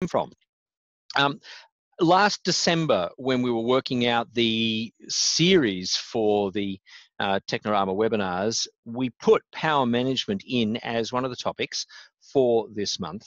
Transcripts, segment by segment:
from. Um, Last December, when we were working out the series for the Technorama webinars, we put power management in as one of the topics for this month.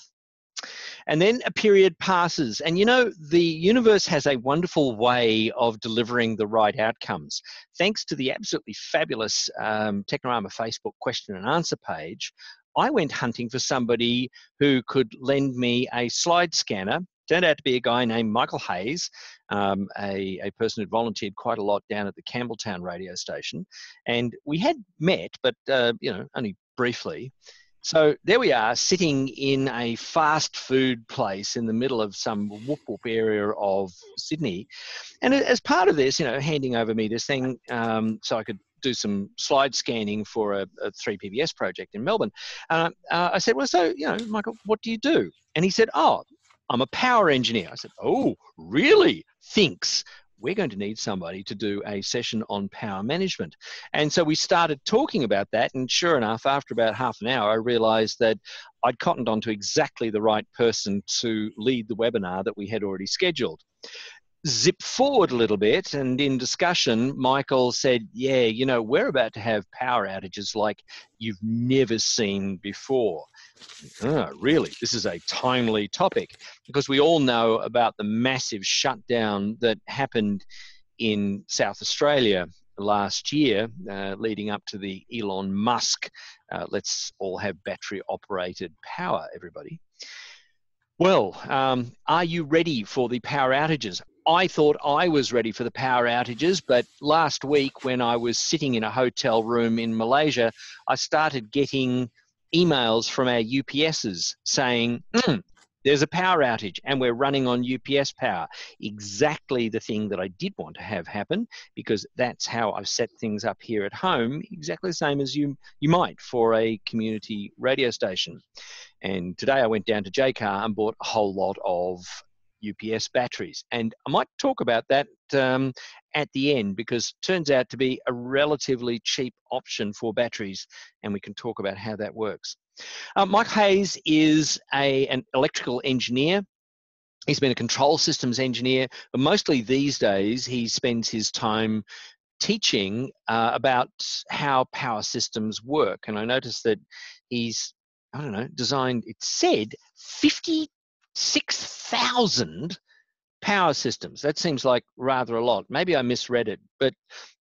And then a period passes, and you know, the universe has a wonderful way of delivering the right outcomes. Thanks to the absolutely fabulous Technorama Facebook question and answer page, I went hunting for somebody who could lend me a slide scanner. Turned out to be a guy named Michael Hayes, a person who volunteered quite a lot down at the Campbelltown radio station. And we had met, but only briefly. So there we are, sitting in a fast food place in the middle of some whoop-whoop area of Sydney. And as part of this, handing over me this thing so I could do some slide scanning for a 3PBS project in Melbourne, I said, well, so, Michael, what do you do? And he said, oh, I'm a power engineer. I said, oh, really? Thinks we're going to need somebody to do a session on power management. And so we started talking about that. And sure enough, after about half an hour, I realized that I'd cottoned onto exactly the right person to lead the webinar that we had already scheduled. Zip forward a little bit, and in discussion, Michael said, yeah, we're about to have power outages like you've never seen before. Oh, really? This is a timely topic, because we all know about the massive shutdown that happened in South Australia last year, leading up to the Elon Musk, let's all have battery operated power, everybody. Well, are you ready for the power outages? I thought I was ready for the power outages, but last week when I was sitting in a hotel room in Malaysia, I started getting emails from our UPSs saying, there's a power outage and we're running on UPS power. Exactly the thing that I did want to have happen, because that's how I've set things up here at home, exactly the same as you might for a community radio station. And today I went down to JCar and bought a whole lot of UPS batteries. And I might talk about that at the end, because it turns out to be a relatively cheap option for batteries, and we can talk about how that works. Mike Hayes is an electrical engineer. He's been a control systems engineer, but mostly these days he spends his time teaching about how power systems work. And I noticed that he's, designed, it said 56,000 power systems. That seems like rather a lot. Maybe I misread it, but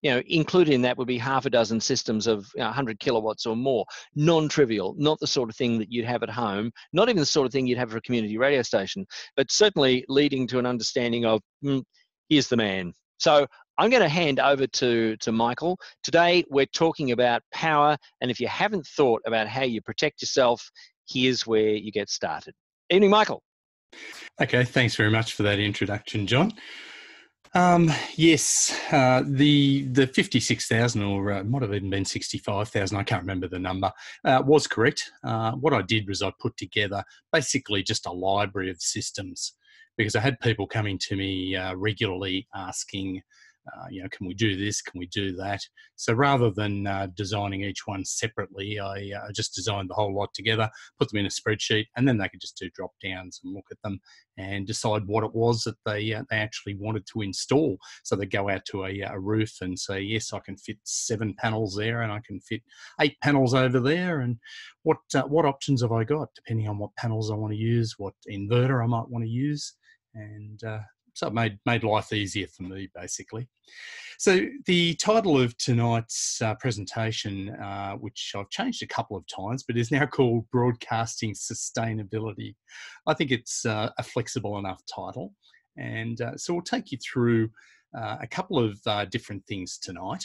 included in that would be half a dozen systems of 100 kilowatts or more. Non-trivial, not the sort of thing that you'd have at home, not even the sort of thing you'd have for a community radio station, but certainly leading to an understanding of, here's the man. So I'm going to hand over to Michael. Today we're talking about power, and if you haven't thought about how you protect yourself, here's where you get started. Evening, Michael. Okay, thanks very much for that introduction, John. Yes, the 56,000, or it might have even been 65,000, I can't remember the number, was correct. What I did was I put together basically just a library of systems, because I had people coming to me regularly asking, can we do this? Can we do that? So rather than designing each one separately, I just designed the whole lot together, put them in a spreadsheet, and then they could just do drop downs and look at them and decide what it was that they actually wanted to install. So they go out to a roof and say, yes, I can fit 7 panels there, and I can fit 8 panels over there. And what options have I got, depending on what panels I want to use, what inverter I might want to use, and so it made life easier for me, basically. So the title of tonight's presentation, which I've changed a couple of times, but is now called Broadcasting Sustainability. I think it's a flexible enough title. And so we'll take you through a couple of different things tonight.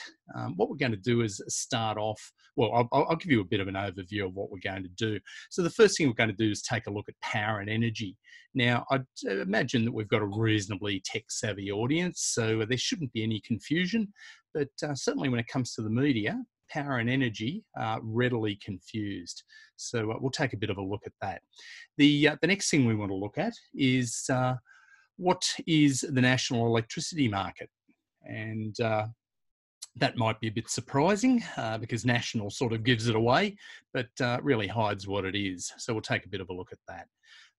What we're going to do is start off, well, I'll give you a bit of an overview of what we're going to do. So the first thing we're going to do is take a look at power and energy. Now, I'd imagine that we've got a reasonably tech-savvy audience, so there shouldn't be any confusion, but certainly when it comes to the media, power and energy are readily confused. So we'll take a bit of a look at that. The next thing we want to look at is what is the national electricity market? And that might be a bit surprising because national sort of gives it away, but really hides what it is. So we'll take a bit of a look at that.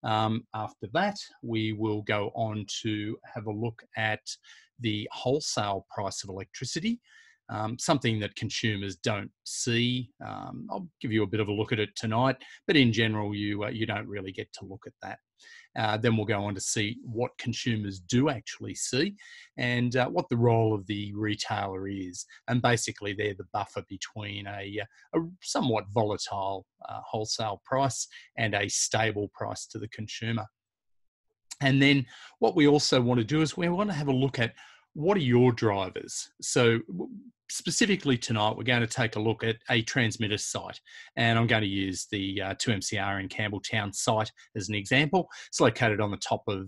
After that, we will go on to have a look at the wholesale price of electricity, something that consumers don't see. I'll give you a bit of a look at it tonight, but in general, you don't really get to look at that. Then we'll go on to see what consumers do actually see and what the role of the retailer is. And basically, they're the buffer between a somewhat volatile wholesale price and a stable price to the consumer. And then what we also want to do is we want to have a look at what are your drivers. So specifically tonight, we're going to take a look at a transmitter site, and I'm going to use the 2MCR in Campbelltown site as an example. It's located on the top of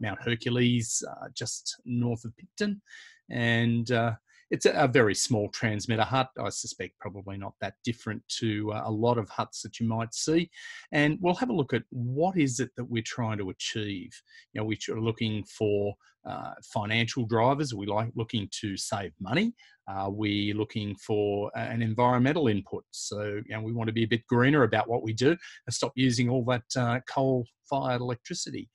Mount Hercules, just north of Picton, and it's a very small transmitter hut. I suspect probably not that different to a lot of huts that you might see. And we'll have a look at what is it that we're trying to achieve. You know, we're looking for financial drivers. We like looking to save money. We're looking for an environmental input. So, you know, we want to be a bit greener about what we do and stop using all that coal-fired electricity.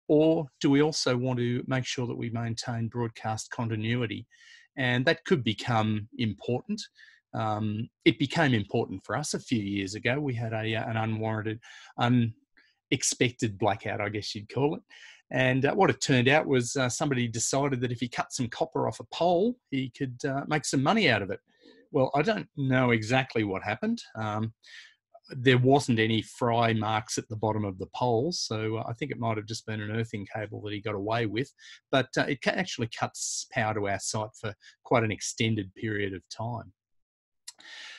Or do we also want to make sure that we maintain broadcast continuity? And that could become important. It became important for us a few years ago. We had an unwarranted, unexpected blackout, I guess you'd call it. And what it turned out was somebody decided that if he cut some copper off a pole, he could make some money out of it. Well, I don't know exactly what happened. There wasn't any fry marks at the bottom of the poles, so I think it might have just been an earthing cable that he got away with. But it actually cuts power to our site for quite an extended period of time.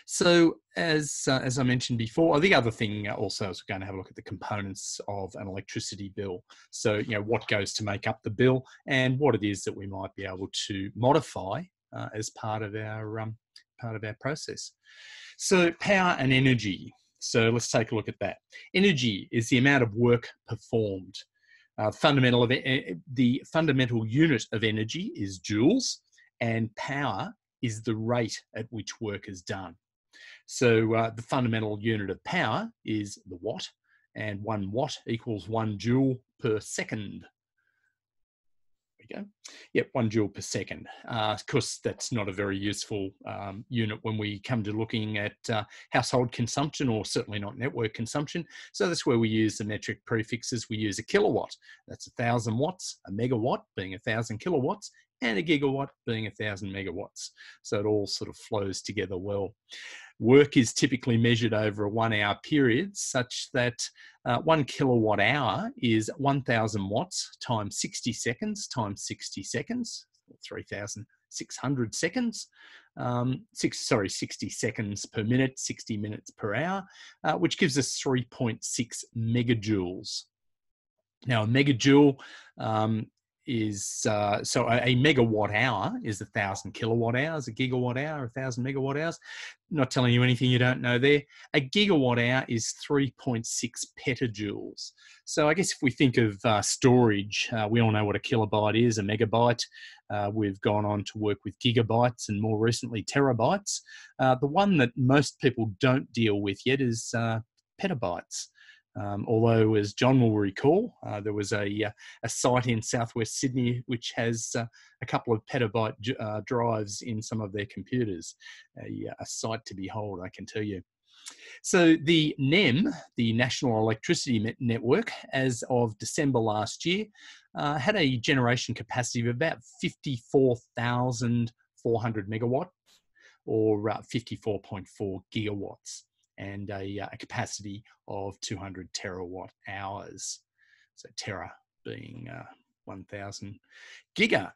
So as I mentioned before, the other thing also is we're going to have a look at the components of an electricity bill. So, you know, what goes to make up the bill and what it is that we might be able to modify as part of our process. So power and energy. So let's take a look at that. Energy is the amount of work performed. The fundamental unit of energy is joules, and power is the rate at which work is done. So the fundamental unit of power is the watt, and 1 watt equals 1 joule per second. There we go. Yep, 1 joule per second. Of course, that's not a very useful unit when we come to looking at household consumption, or certainly not network consumption. So that's where we use the metric prefixes. We use a kilowatt. That's 1,000 watts, a megawatt being 1,000 kilowatts, and a gigawatt being 1,000 megawatts. So it all sort of flows together well. Work is typically measured over a 1 hour period, such that 1 kilowatt hour is 1,000 watts times 60 seconds times 60 seconds, 3,600 seconds. 60 seconds per minute, 60 minutes per hour, which gives us 3.6 megajoules. Now, a megajoule is so a megawatt hour is 1,000 kilowatt hours, a gigawatt hour, 1,000 megawatt hours. Not telling you anything you don't know there. A gigawatt hour is 3.6 petajoules. So I guess if we think of storage, we all know what a kilobyte is, a megabyte. We've gone on to work with gigabytes and more recently terabytes. The one that most people don't deal with yet is petabytes. Although, as John will recall, there was a site in southwest Sydney which has a couple of petabyte drives in some of their computers. A sight to behold, I can tell you. So the NEM, the National Electricity Network, as of December last year, had a generation capacity of about 54,400 megawatt, or 54.4 gigawatts, and a capacity of 200 terawatt hours. So tera being 1,000 giga.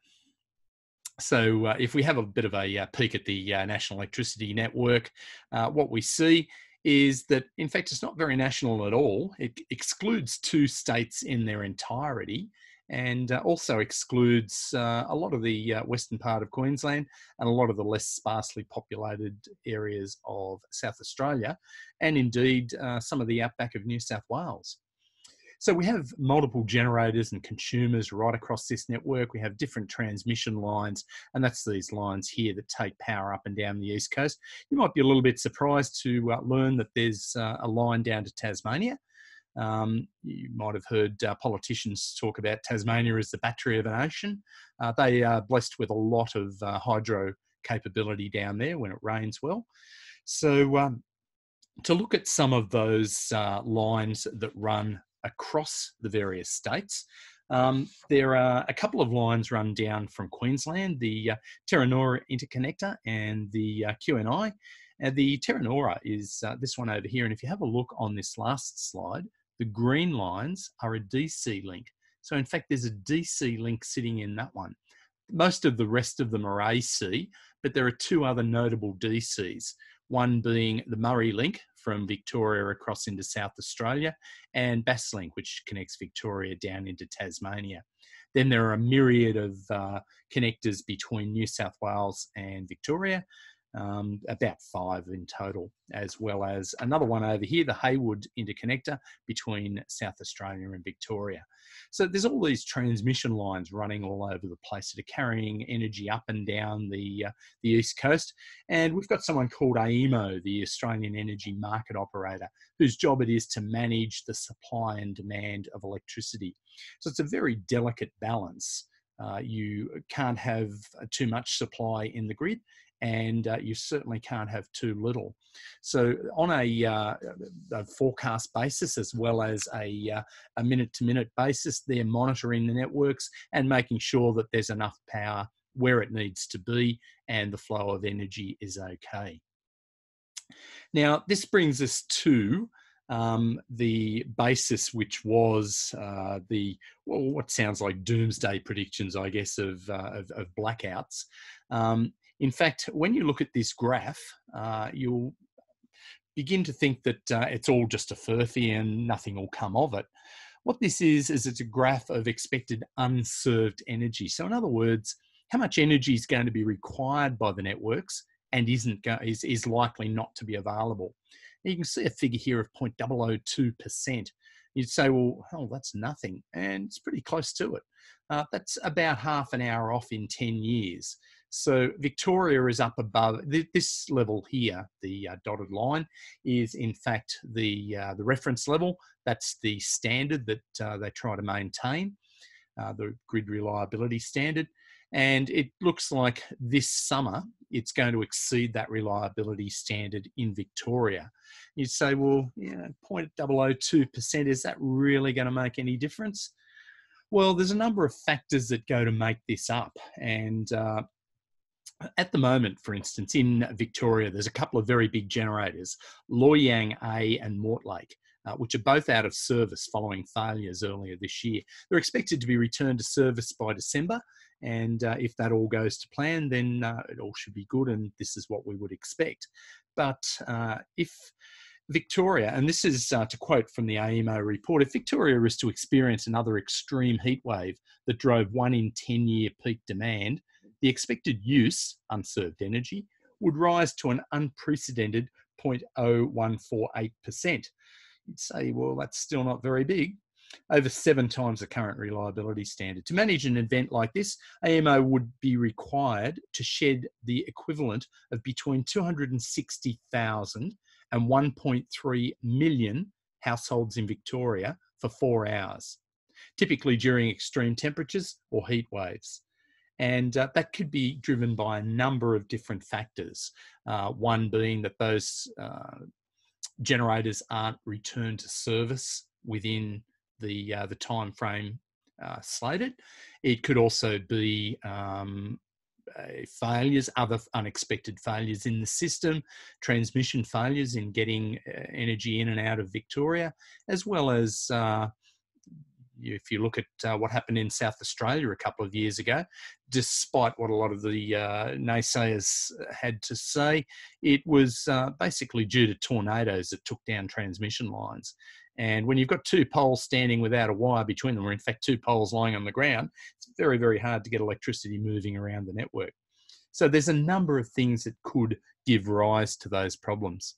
So if we have a bit of a peek at the National Electricity Network, what we see is that, in fact, it's not very national at all. It excludes 2 states in their entirety, and also excludes a lot of the western part of Queensland and a lot of the less sparsely populated areas of South Australia, and indeed some of the outback of New South Wales. So we have multiple generators and consumers right across this network. We have different transmission lines, and that's these lines here that take power up and down the East Coast. You might be a little bit surprised to learn that there's a line down to Tasmania. You might have heard politicians talk about Tasmania as the battery of a nation. They are blessed with a lot of hydro capability down there when it rains well. So to look at some of those lines that run across the various states, there are a couple of lines run down from Queensland, the Terranora interconnector and the QNI. And the Terranora is this one over here. And if you have a look on this last slide, the green lines are a DC link. So in fact, there's a DC link sitting in that one. Most of the rest of them are AC, but there are two other notable DCs, one being the Murray link from Victoria across into South Australia, and Basslink, which connects Victoria down into Tasmania. Then there are a myriad of connectors between New South Wales and Victoria, about 5 in total, as well as another one over here, the Haywood interconnector between South Australia and Victoria. So there's all these transmission lines running all over the place that are carrying energy up and down the east coast. And we've got someone called AEMO, the Australian Energy Market Operator, whose job it is to manage the supply and demand of electricity. So it's a very delicate balance. You can't have too much supply in the grid, and you certainly can't have too little. So on a forecast basis, as well as a minute-to-minute basis, they're monitoring the networks and making sure that there's enough power where it needs to be and the flow of energy is okay. Now, this brings us to the basis, which was what sounds like doomsday predictions, I guess, of blackouts. In fact, when you look at this graph, you'll begin to think that it's all just a furphy and nothing will come of it. What this is it's a graph of expected unserved energy. So in other words, how much energy is going to be required by the networks and is likely not to be available. And you can see a figure here of 0.002%. You'd say, well, that's nothing. And it's pretty close to it. That's about half an hour off in 10 years. So Victoria is up above this level here. The dotted line is in fact the reference level. That's the standard that they try to maintain, the grid reliability standard. And it looks like this summer it's going to exceed that reliability standard in Victoria. You'd say, well, 0.002%, is that really going to make any difference? Well, there's a number of factors that go to make this up. And at the moment, for instance, in Victoria, there's a couple of very big generators, Loy Yang A and Mortlake, which are both out of service following failures earlier this year. They're expected to be returned to service by December. And if that all goes to plan, then it all should be good. And this is what we would expect. But if Victoria, and this is to quote from the AEMO report, if Victoria is to experience another extreme heat wave that drove 1 in 10-year peak demand, the expected use, unserved energy, would rise to an unprecedented 0.0148%. You'd say, well, that's still not very big. Over 7 times the current reliability standard. To manage an event like this, AEMO would be required to shed the equivalent of between 260,000 and 1.3 million households in Victoria for 4 hours, typically during extreme temperatures or heat waves. And that could be driven by a number of different factors. One being that those generators aren't returned to service within the time frame slated. It could also be failures, other unexpected failures in the system, transmission failures in getting energy in and out of Victoria, as well as if you look at what happened in South Australia a couple of years ago, despite what a lot of the naysayers had to say, it was basically due to tornadoes that took down transmission lines. And when you've got 2 poles standing without a wire between them, or in fact 2 poles lying on the ground, it's very, very hard to get electricity moving around the network. So there's a number of things that could give rise to those problems.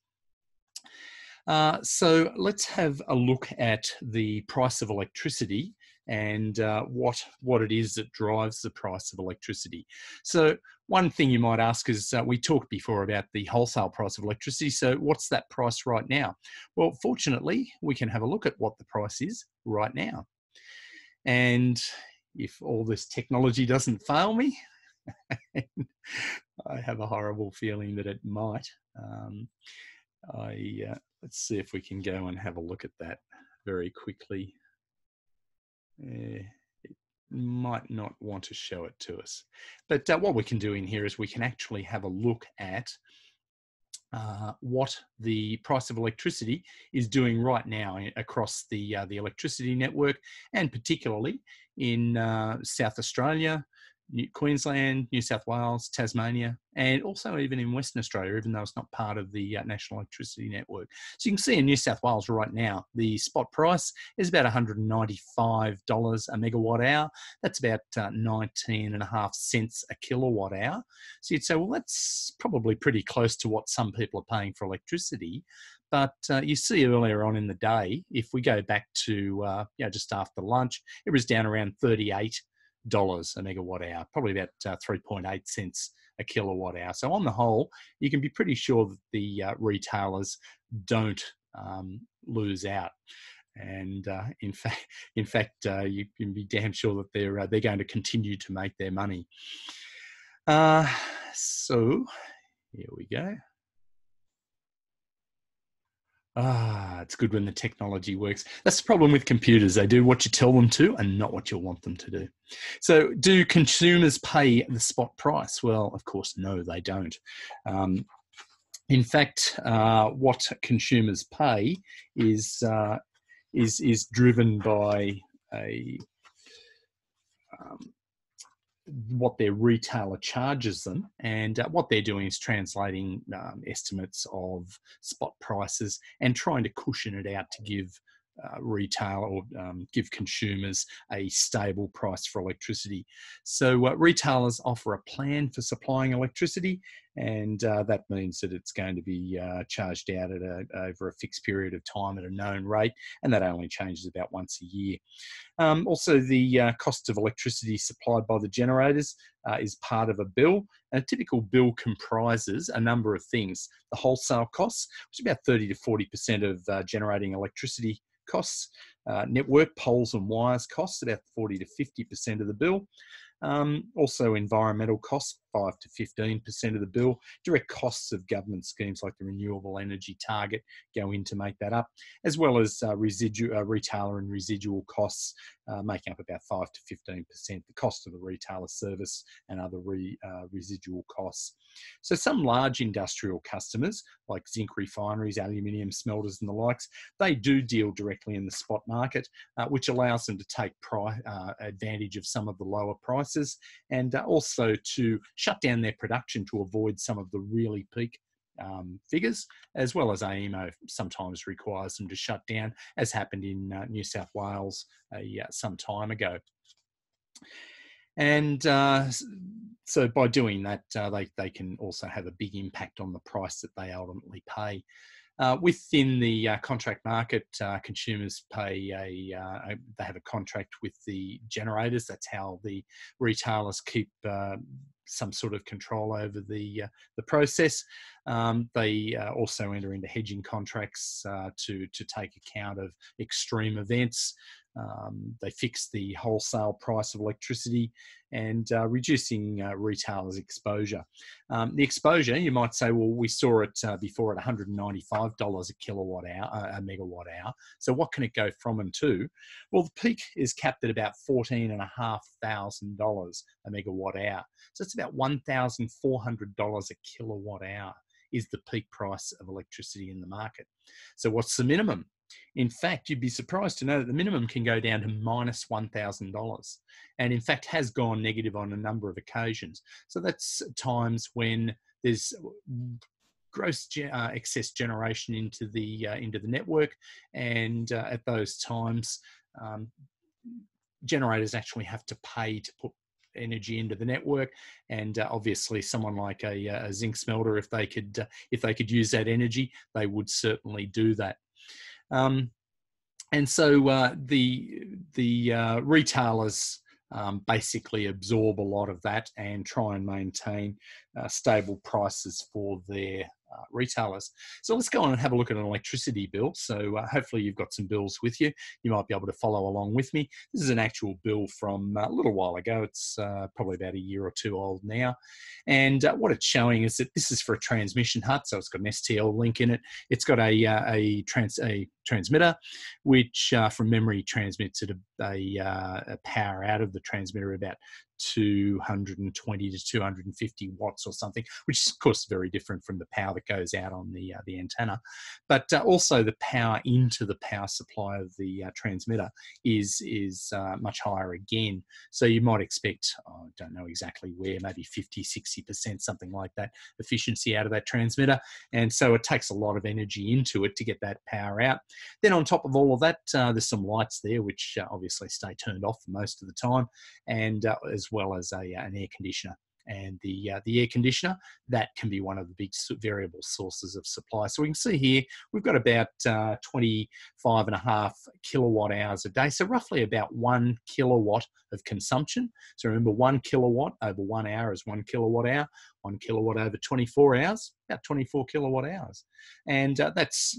So let's have a look at the price of electricity and what it is that drives the price of electricity. So one thing you might ask is, we talked before about the wholesale price of electricity. So what's that price right now? Well, fortunately, we can have a look at what the price is right now. And if all this technology doesn't fail me, I have a horrible feeling that it might. Let's see if we can go and have a look at that very quickly. It might not want to show it to us. But what we can do in here is we can actually have a look at what the price of electricity is doing right now across the electricity network, and particularly in South Australia, Queensland, New South Wales, Tasmania, and also even in Western Australia, even though it's not part of the National Electricity Network. So you can see in New South Wales right now, the spot price is about $195 a megawatt hour. That's about 19.5 cents a kilowatt hour. So you'd say, well, that's probably pretty close to what some people are paying for electricity. But you see earlier on in the day, if we go back to just after lunch, it was down around $38 a megawatt hour, probably about 3.8 cents a kilowatt hour. So on the whole, you can be pretty sure that the retailers don't lose out. And in fact, you can be damn sure that they're going to continue to make their money. So here we go. It's good when the technology works. That's the problem with computers. They do what you tell them to and not what you want them to do. So do consumers pay the spot price? Well, of course, no, they don't. In fact, what consumers pay is driven by what their retailer charges them, and what they're doing is translating estimates of spot prices and trying to cushion it out to give retail or give consumers a stable price for electricity. So retailers offer a plan for supplying electricity, and that means that it's going to be charged out at over a fixed period of time at a known rate, and that only changes about once a year. Also, the cost of electricity supplied by the generators is part of a bill. And a typical bill comprises a number of things. The wholesale costs, which is about 30 to 40% of generating electricity costs. Network poles and wires costs, about 40 to 50% of the bill. Also environmental costs, 5 to 15% of the bill. Direct costs of government schemes like the renewable energy target go in to make that up, as well as retailer and residual costs making up about 5 to 15%, the cost of the retailer service and other residual costs. So some large industrial customers like zinc refineries, aluminium smelters and the likes, they do deal directly in the spot market, which allows them to take advantage of some of the lower prices, and also to shut down their production to avoid some of the really peak figures, as well as AEMO sometimes requires them to shut down, as happened in New South Wales some time ago. And so by doing that, they can also have a big impact on the price that they ultimately pay. Within the contract market, consumers pay they have a contract with the generators. That's how the retailers keep some sort of control over the process. They also enter into hedging contracts to take account of extreme events. They fix the wholesale price of electricity and reducing retailers' exposure. The exposure, you might say, well, we saw it before at $195 a kilowatt hour, a megawatt hour. So what can it go from and to? Well, the peak is capped at about $14,500 a megawatt hour. So it's about $1,400 a kilowatt hour is the peak price of electricity in the market. So what's the minimum? In fact, you'd be surprised to know that the minimum can go down to minus $1,000, and in fact has gone negative on a number of occasions. So that's times when there's gross excess generation into the network, and at those times, generators actually have to pay to put energy into the network, and obviously someone like a zinc smelter, if they could use that energy, they would certainly do that. And so the retailers basically absorb a lot of that and try and maintain stable prices for their retailers. So let's go on and have a look at an electricity bill. So hopefully you've got some bills with you. You might be able to follow along with me. This is an actual bill from a little while ago. It's probably about a year or two old now. And what it's showing is that this is for a transmission hut. So it's got an STL link in it. It's got a transmitter, which from memory transmits at a power out of the transmitter about 220 to 250 watts or something, which is of course very different from the power that goes out on the antenna. But also the power into the power supply of the transmitter is much higher again. So you might expect, I don't know exactly where, maybe 50, 60%, something like that, efficiency out of that transmitter. And so it takes a lot of energy into it to get that power out. Then on top of all of that, there's some lights there, which obviously stay turned off for most of the time, and as well as an air conditioner. And the air conditioner, that can be one of the big variable sources of supply. So we can see here, we've got about 25.5 kilowatt hours a day. So roughly about 1 kilowatt of consumption. So remember, 1 kilowatt over 1 hour is 1 kilowatt hour. 1 kilowatt over 24 hours, about 24 kilowatt hours. And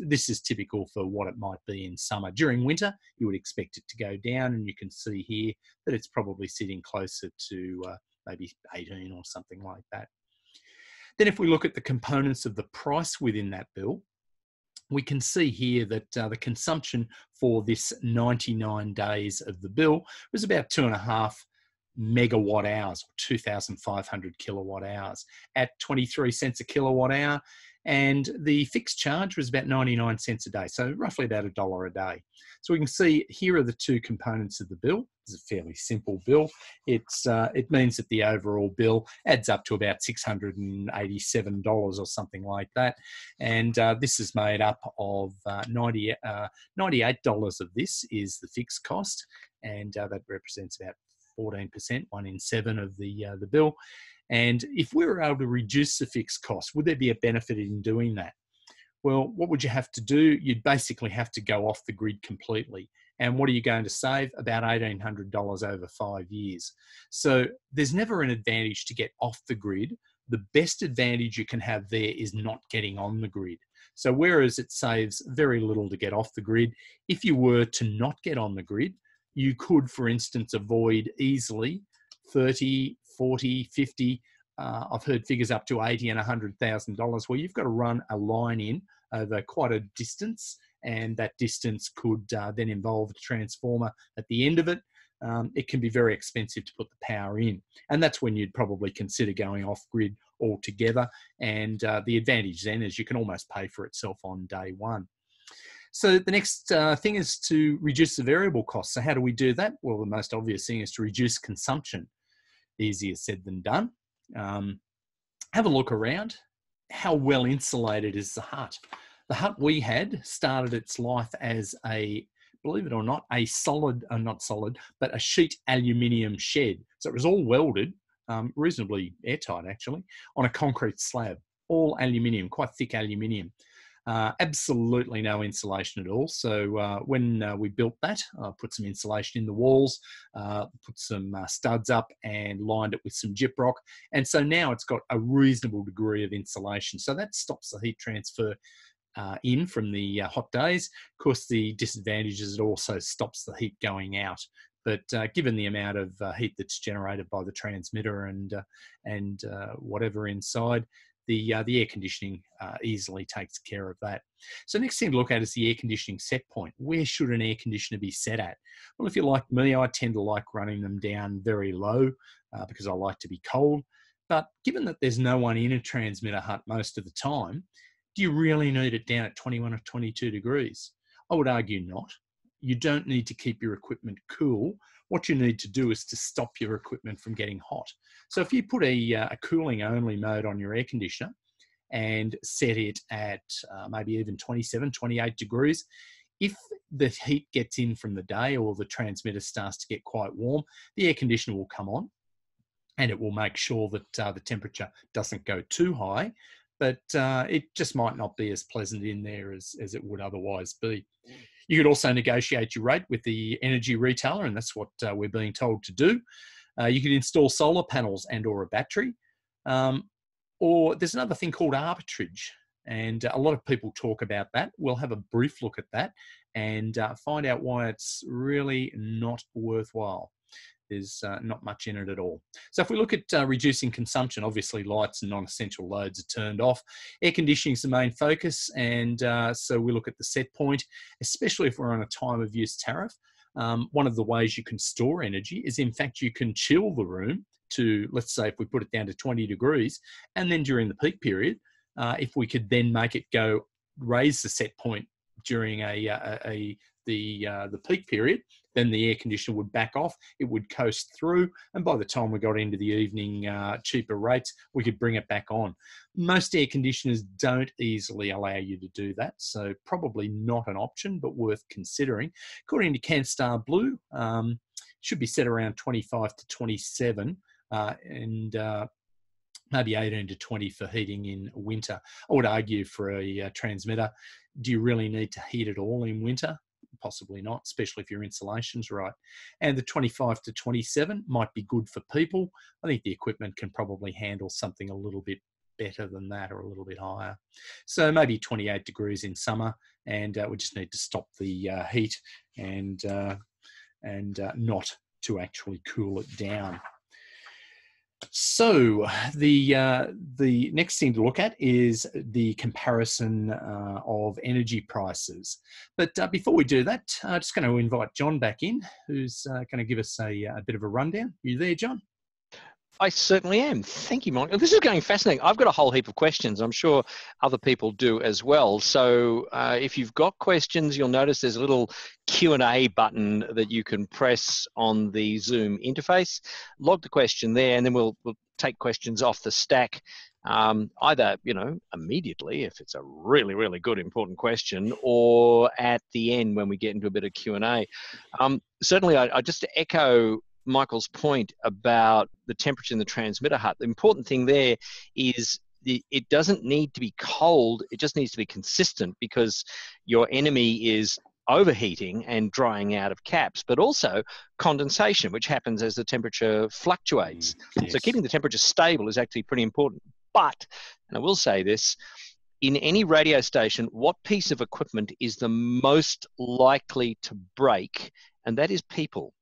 this is typical for what it might be in summer. During winter, you would expect it to go down, and you can see here that it's probably sitting closer to maybe 18 or something like that. Then if we look at the components of the price within that bill, we can see here that the consumption for this 99 days of the bill was about 2.5 megawatt hours, 2,500 kilowatt hours at 23 cents a kilowatt hour. And the fixed charge was about 99 cents a day, so roughly about $1 a day. So we can see here are the two components of the bill. It's a fairly simple bill. It means that the overall bill adds up to about $687 or something like that. And this is made up of $98 of this is the fixed cost, and that represents about 14%, 1 in 7 of the bill. And if we were able to reduce the fixed cost, would there be a benefit in doing that? Well, what would you have to do? You'd basically have to go off the grid completely. And what are you going to save? About $1,800 over 5 years. So there's never an advantage to get off the grid. The best advantage you can have there is not getting on the grid. So whereas it saves very little to get off the grid, if you were to not get on the grid, you could, for instance, avoid easily 30, 40, 50, I've heard figures up to $80,000 and $100,000 where you've got to run a line in over quite a distance, and that distance could then involve a transformer at the end of it. It can be very expensive to put the power in, and that's when you'd probably consider going off grid altogether. And the advantage then is you can almost pay for itself on day one. So the next thing is to reduce the variable costs. So how do we do that? Well, the most obvious thing is to reduce consumption. Easier said than done. Have a look around. How well insulated is the hut? The hut we had started its life as a, believe it or not, a solid, not solid, but a sheet aluminium shed. So it was all welded, reasonably airtight actually, on a concrete slab, all aluminium, quite thick aluminium. Absolutely no insulation at all. So when we built that, I put some insulation in the walls, put some studs up and lined it with some gyprock. And so now it's got a reasonable degree of insulation. So that stops the heat transfer in from the hot days. Of course, the disadvantage is it also stops the heat going out. But given the amount of heat that's generated by the transmitter and whatever inside, the air conditioning easily takes care of that. So next thing to look at is the air conditioning set point. Where should an air conditioner be set at? Well, if you're like me, I tend to like running them down very low because I like to be cold. But given that there's no one in a transmitter hut most of the time, do you really need it down at 21 or 22 degrees? I would argue not. You don't need to keep your equipment cool. What you need to do is to stop your equipment from getting hot. So if you put a cooling only mode on your air conditioner and set it at maybe even 27, 28 degrees, if the heat gets in from the day or the transmitter starts to get quite warm, the air conditioner will come on and it will make sure that the temperature doesn't go too high. but it just might not be as pleasant in there as it would otherwise be. You could also negotiate your rate with the energy retailer, and that's what we're being told to do. You could install solar panels and or a battery. Or there's another thing called arbitrage, and a lot of people talk about that. We'll have a brief look at that and find out why it's really not worthwhile. There's not much in it at all. So if we look at reducing consumption, obviously lights and non-essential loads are turned off. Air conditioning is the main focus, and so we look at the set point, especially if we're on a time of use tariff. One of the ways you can store energy is, in fact, you can chill the room to, let's say, if we put it down to 20 degrees, and then during the peak period, if we could then make it go raise the set point during the peak period, then the air conditioner would back off, it would coast through, and by the time we got into the evening cheaper rates, we could bring it back on. Most air conditioners don't easily allow you to do that, so probably not an option, but worth considering. According to CanStar Blue, should be set around 25 to 27, and maybe 18 to 20 for heating in winter. I would argue for a transmitter, do you really need to heat it all in winter? Possibly not, especially if your insulation's right. And the 25 to 27 might be good for people. I think the equipment can probably handle something a little bit better than that, or a little bit higher. So maybe 28 degrees in summer, and we just need to stop the heat and not to actually cool it down. So the next thing to look at is the comparison of energy prices. But before we do that, I'm just going to invite John back in, who's going to give us a bit of a rundown. You there, John? I certainly am. Thank you, Mike. This is going fascinating. I've got a whole heap of questions. I'm sure other people do as well. So if you've got questions, you'll notice there's a little Q&A button that you can press on the Zoom interface. Log the question there, and then we'll take questions off the stack, either, immediately if it's a really, really good, important question, or at the end when we get into a bit of Q&A. Certainly, I just echo Michael's point about the temperature in the transmitter hut. The important thing there is it doesn't need to be cold, it just needs to be consistent, because your enemy is overheating and drying out of caps, but also condensation, which happens as the temperature fluctuates. Yes. So keeping the temperature stable is actually pretty important. But, and I will say this, in any radio station, what piece of equipment is the most likely to break? And that is people.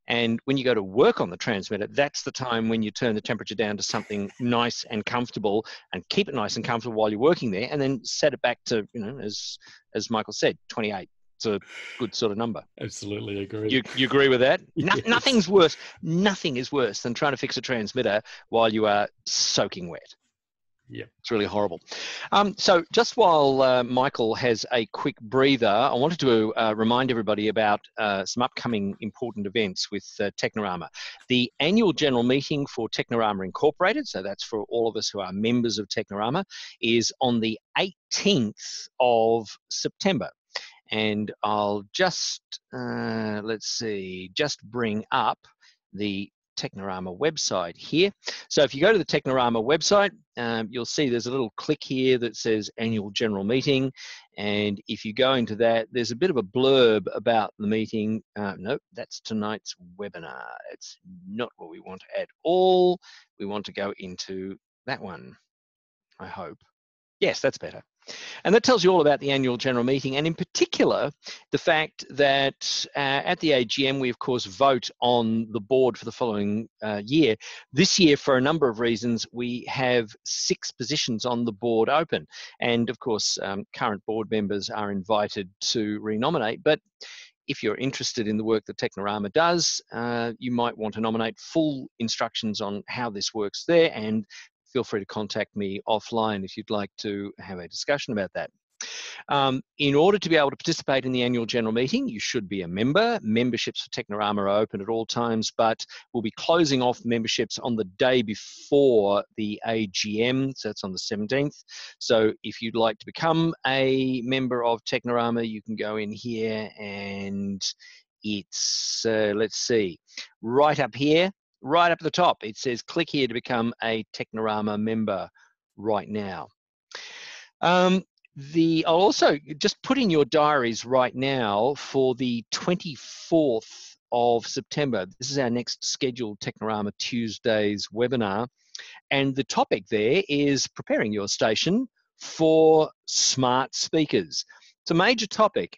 And when you go to work on the transmitter, that's the time when you turn the temperature down to something nice and comfortable, and keep it nice and comfortable while you're working there, and then set it back to, as Michael said, 28. It's a good sort of number. Absolutely agree. You agree with that? Yes. Nothing is worse than trying to fix a transmitter while you are soaking wet. Yeah, it's really horrible. So just while Michael has a quick breather, I wanted to remind everybody about some upcoming important events with Technorama. The annual general meeting for Technorama Incorporated, so that's for all of us who are members of Technorama, is on the 18th of September. And I'll just, just bring up the Technorama website here. So if you go to the Technorama website, you'll see there's a little click here that says Annual General Meeting. And if you go into that, there's a bit of a blurb about the meeting. Nope, that's tonight's webinar. It's not what we want at all. We want to go into that one, I hope. Yes, that's better. And that tells you all about the annual general meeting, and in particular, the fact that at the AGM, we of course vote on the board for the following year. This year, for a number of reasons, we have 6 positions on the board open. And of course, current board members are invited to renominate. But if you're interested in the work that Technorama does, you might want to nominate. Full instructions on how this works there, and feel free to contact me offline if you'd like to have a discussion about that. In order to be able to participate in the annual general meeting, you should be a member. Memberships for Technorama are open at all times, but we'll be closing off memberships on the day before the AGM, so that's on the 17th. So if you'd like to become a member of Technorama, you can go in here, and it's, let's see, right up here. Right up at the top, it says click here to become a Technorama member right now. I'll also just put in your diaries right now for the 24th of September. This is our next scheduled Technorama Tuesdays webinar. And the topic there is preparing your station for smart speakers. It's a major topic.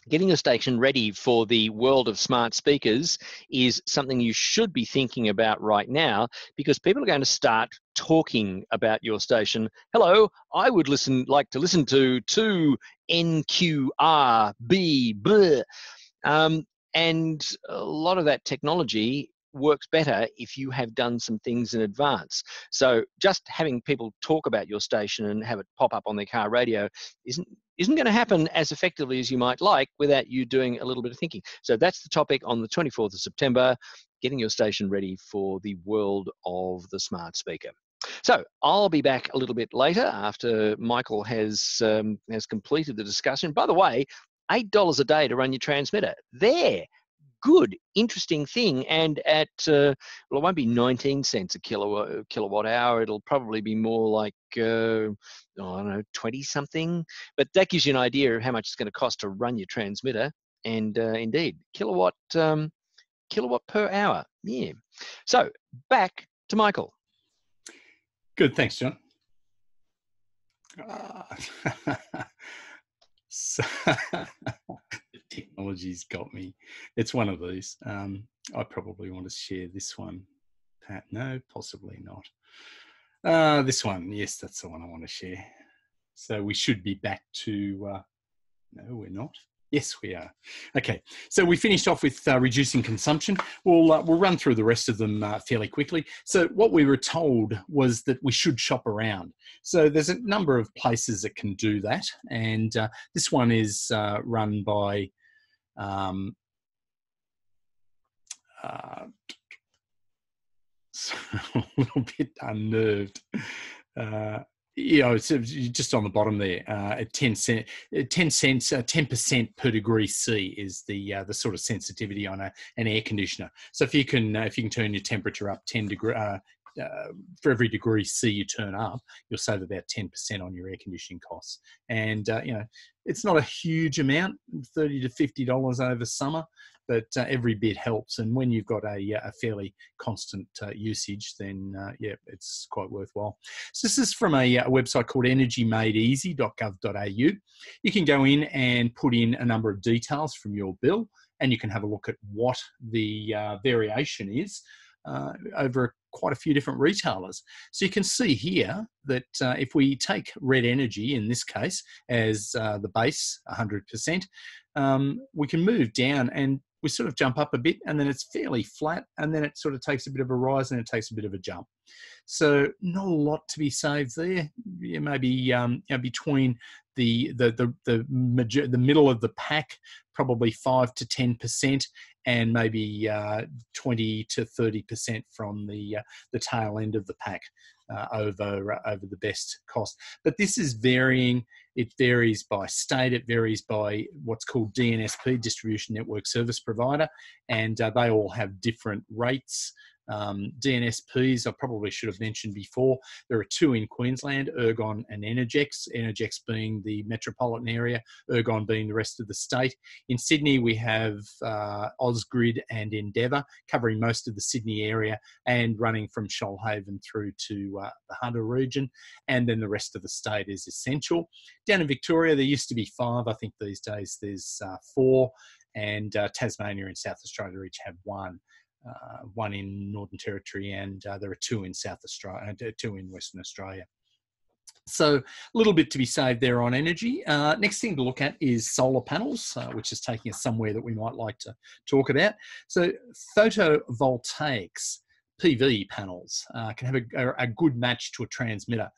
Getting your station ready for the world of smart speakers is something you should be thinking about right now, because people are going to start talking about your station. Hello, I would like to listen to 2NQRB. And a lot of that technology works better if you have done some things in advance. So just having people talk about your station and have it pop up on their car radio isn't going to happen as effectively as you might like without you doing a little bit of thinking. So that's the topic on the 24th of September, getting your station ready for the world of the smart speaker. So I'll be back a little bit later after Michael has completed the discussion. By the way, $8 a day to run your transmitter. There. Good, interesting thing. And at, well, it won't be 19 cents a kilowatt hour. It'll probably be more like, I don't know, 20 something. But that gives you an idea of how much it's going to cost to run your transmitter. And indeed, kilowatt per hour. Yeah. So back to Michael. Good, thanks, John. So, technology's got me. It's one of these. I probably want to share this one. No, possibly not. This one, yes, that's the one I want to share. So we should be back to, no, we're not. Yes, we are. Okay, so we finished off with reducing consumption. We'll run through the rest of them fairly quickly. So what we were told was that we should shop around. So there's a number of places that can do that, and this one is run by so a little bit unnerved. It's just on the bottom there. At 10% per degree C is the sort of sensitivity on an air conditioner. So if you can turn your temperature up 10 degree. For every degree C you turn up, you'll save about 10% on your air conditioning costs. And it's not a huge amount, $30 to $50 over summer, but every bit helps. And when you've got a fairly constant usage, then it's quite worthwhile. So this is from a website called energymadeeasy.gov.au. You can go in and put in a number of details from your bill, and you can have a look at what the variation is over quite a few different retailers. So you can see here that if we take Red Energy, in this case, as the base, 100%, we can move down and we sort of jump up a bit, and then it's fairly flat, and then it sort of takes a bit of a rise and it takes a bit of a jump. So not a lot to be saved there. Maybe between the middle of the pack, probably 5 to 10%, and maybe 20 to 30% from the tail end of the pack over the best cost. But this is varying. It varies by state. It varies by what's called DNSP, Distribution Network Service Provider, and they all have different rates. DNSPs, I probably should have mentioned before. There are two in Queensland, Ergon and Energex. Energex being the metropolitan area, Ergon being the rest of the state. In Sydney, we have Ausgrid and Endeavour, covering most of the Sydney area and running from Shoalhaven through to the Hunter region. And then the rest of the state is Essential. Down in Victoria, there used to be 5. I think these days there's 4. And Tasmania and South Australia each have 1. One in Northern Territory, and there are 2 in South Australia, 2 in Western Australia. So a little bit to be saved there on energy. Next thing to look at is solar panels, which is taking us somewhere that we might like to talk about. So photovoltaics, PV panels, can have a good match to a transmitter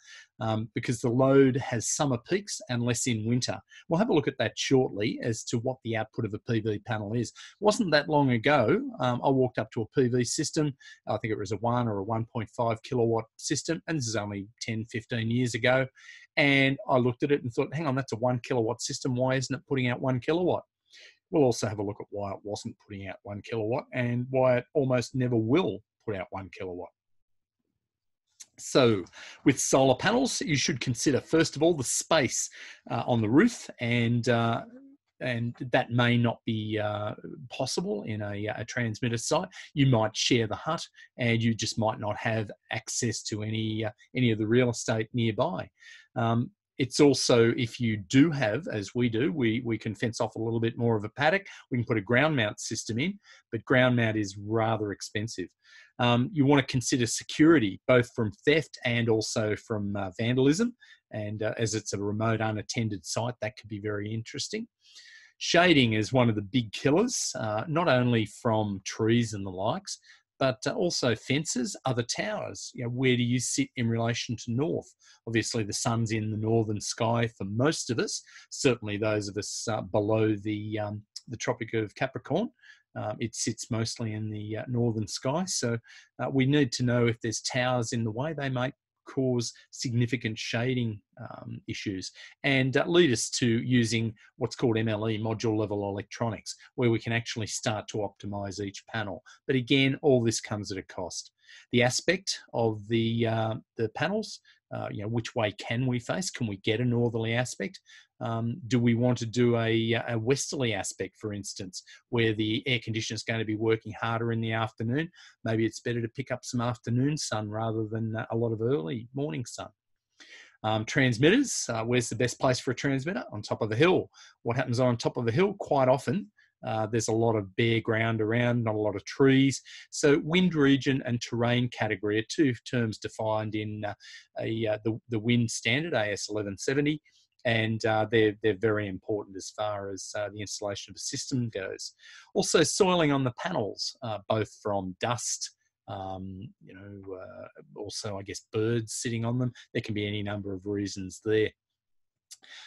because the load has summer peaks and less in winter. We'll have a look at that shortly as to what the output of a PV panel is. It wasn't that long ago, I walked up to a PV system. I think it was a 1 or a 1.5 kilowatt system, and this is only 10, 15 years ago. And I looked at it and thought, hang on, that's a 1 kilowatt system. Why isn't it putting out 1 kilowatt? We'll also have a look at why it wasn't putting out 1 kilowatt and why it almost never will put out 1 kilowatt. So with solar panels, you should consider, first of all, the space on the roof, and that may not be possible in a transmitter site. You might share the hut, and you just might not have access to any of the real estate nearby. It's also, if you do have, as we do, we can fence off a little bit more of a paddock. We can put a ground mount system in, but ground mount is rather expensive. You want to consider security, both from theft and also from vandalism. And as it's a remote, unattended site, that could be very interesting. Shading is one of the big killers, not only from trees and the likes, but also fences, other towers. Where do you sit in relation to north? Obviously, the sun's in the northern sky for most of us, certainly those of us below the Tropic of Capricorn. It sits mostly in the northern sky. So we need to know if there's towers in the way. They might cause significant shading issues, and lead us to using what's called MLE, module level electronics, where we can actually start to optimize each panel. But again, all this comes at a cost. The aspect of the panels, which way can we face? Can we get a northerly aspect? Do we want to do a westerly aspect, for instance, where the air conditioner is going to be working harder in the afternoon? Maybe it's better to pick up some afternoon sun rather than a lot of early morning sun. Transmitters, where's the best place for a transmitter? On top of the hill. What happens on top of the hill? Quite often, there's a lot of bare ground around, not a lot of trees. So wind region and terrain category are two terms defined in the wind standard, AS 1170. And they're very important as far as the installation of a system goes. Also, soiling on the panels, both from dust, also, I guess, birds sitting on them. There can be any number of reasons there.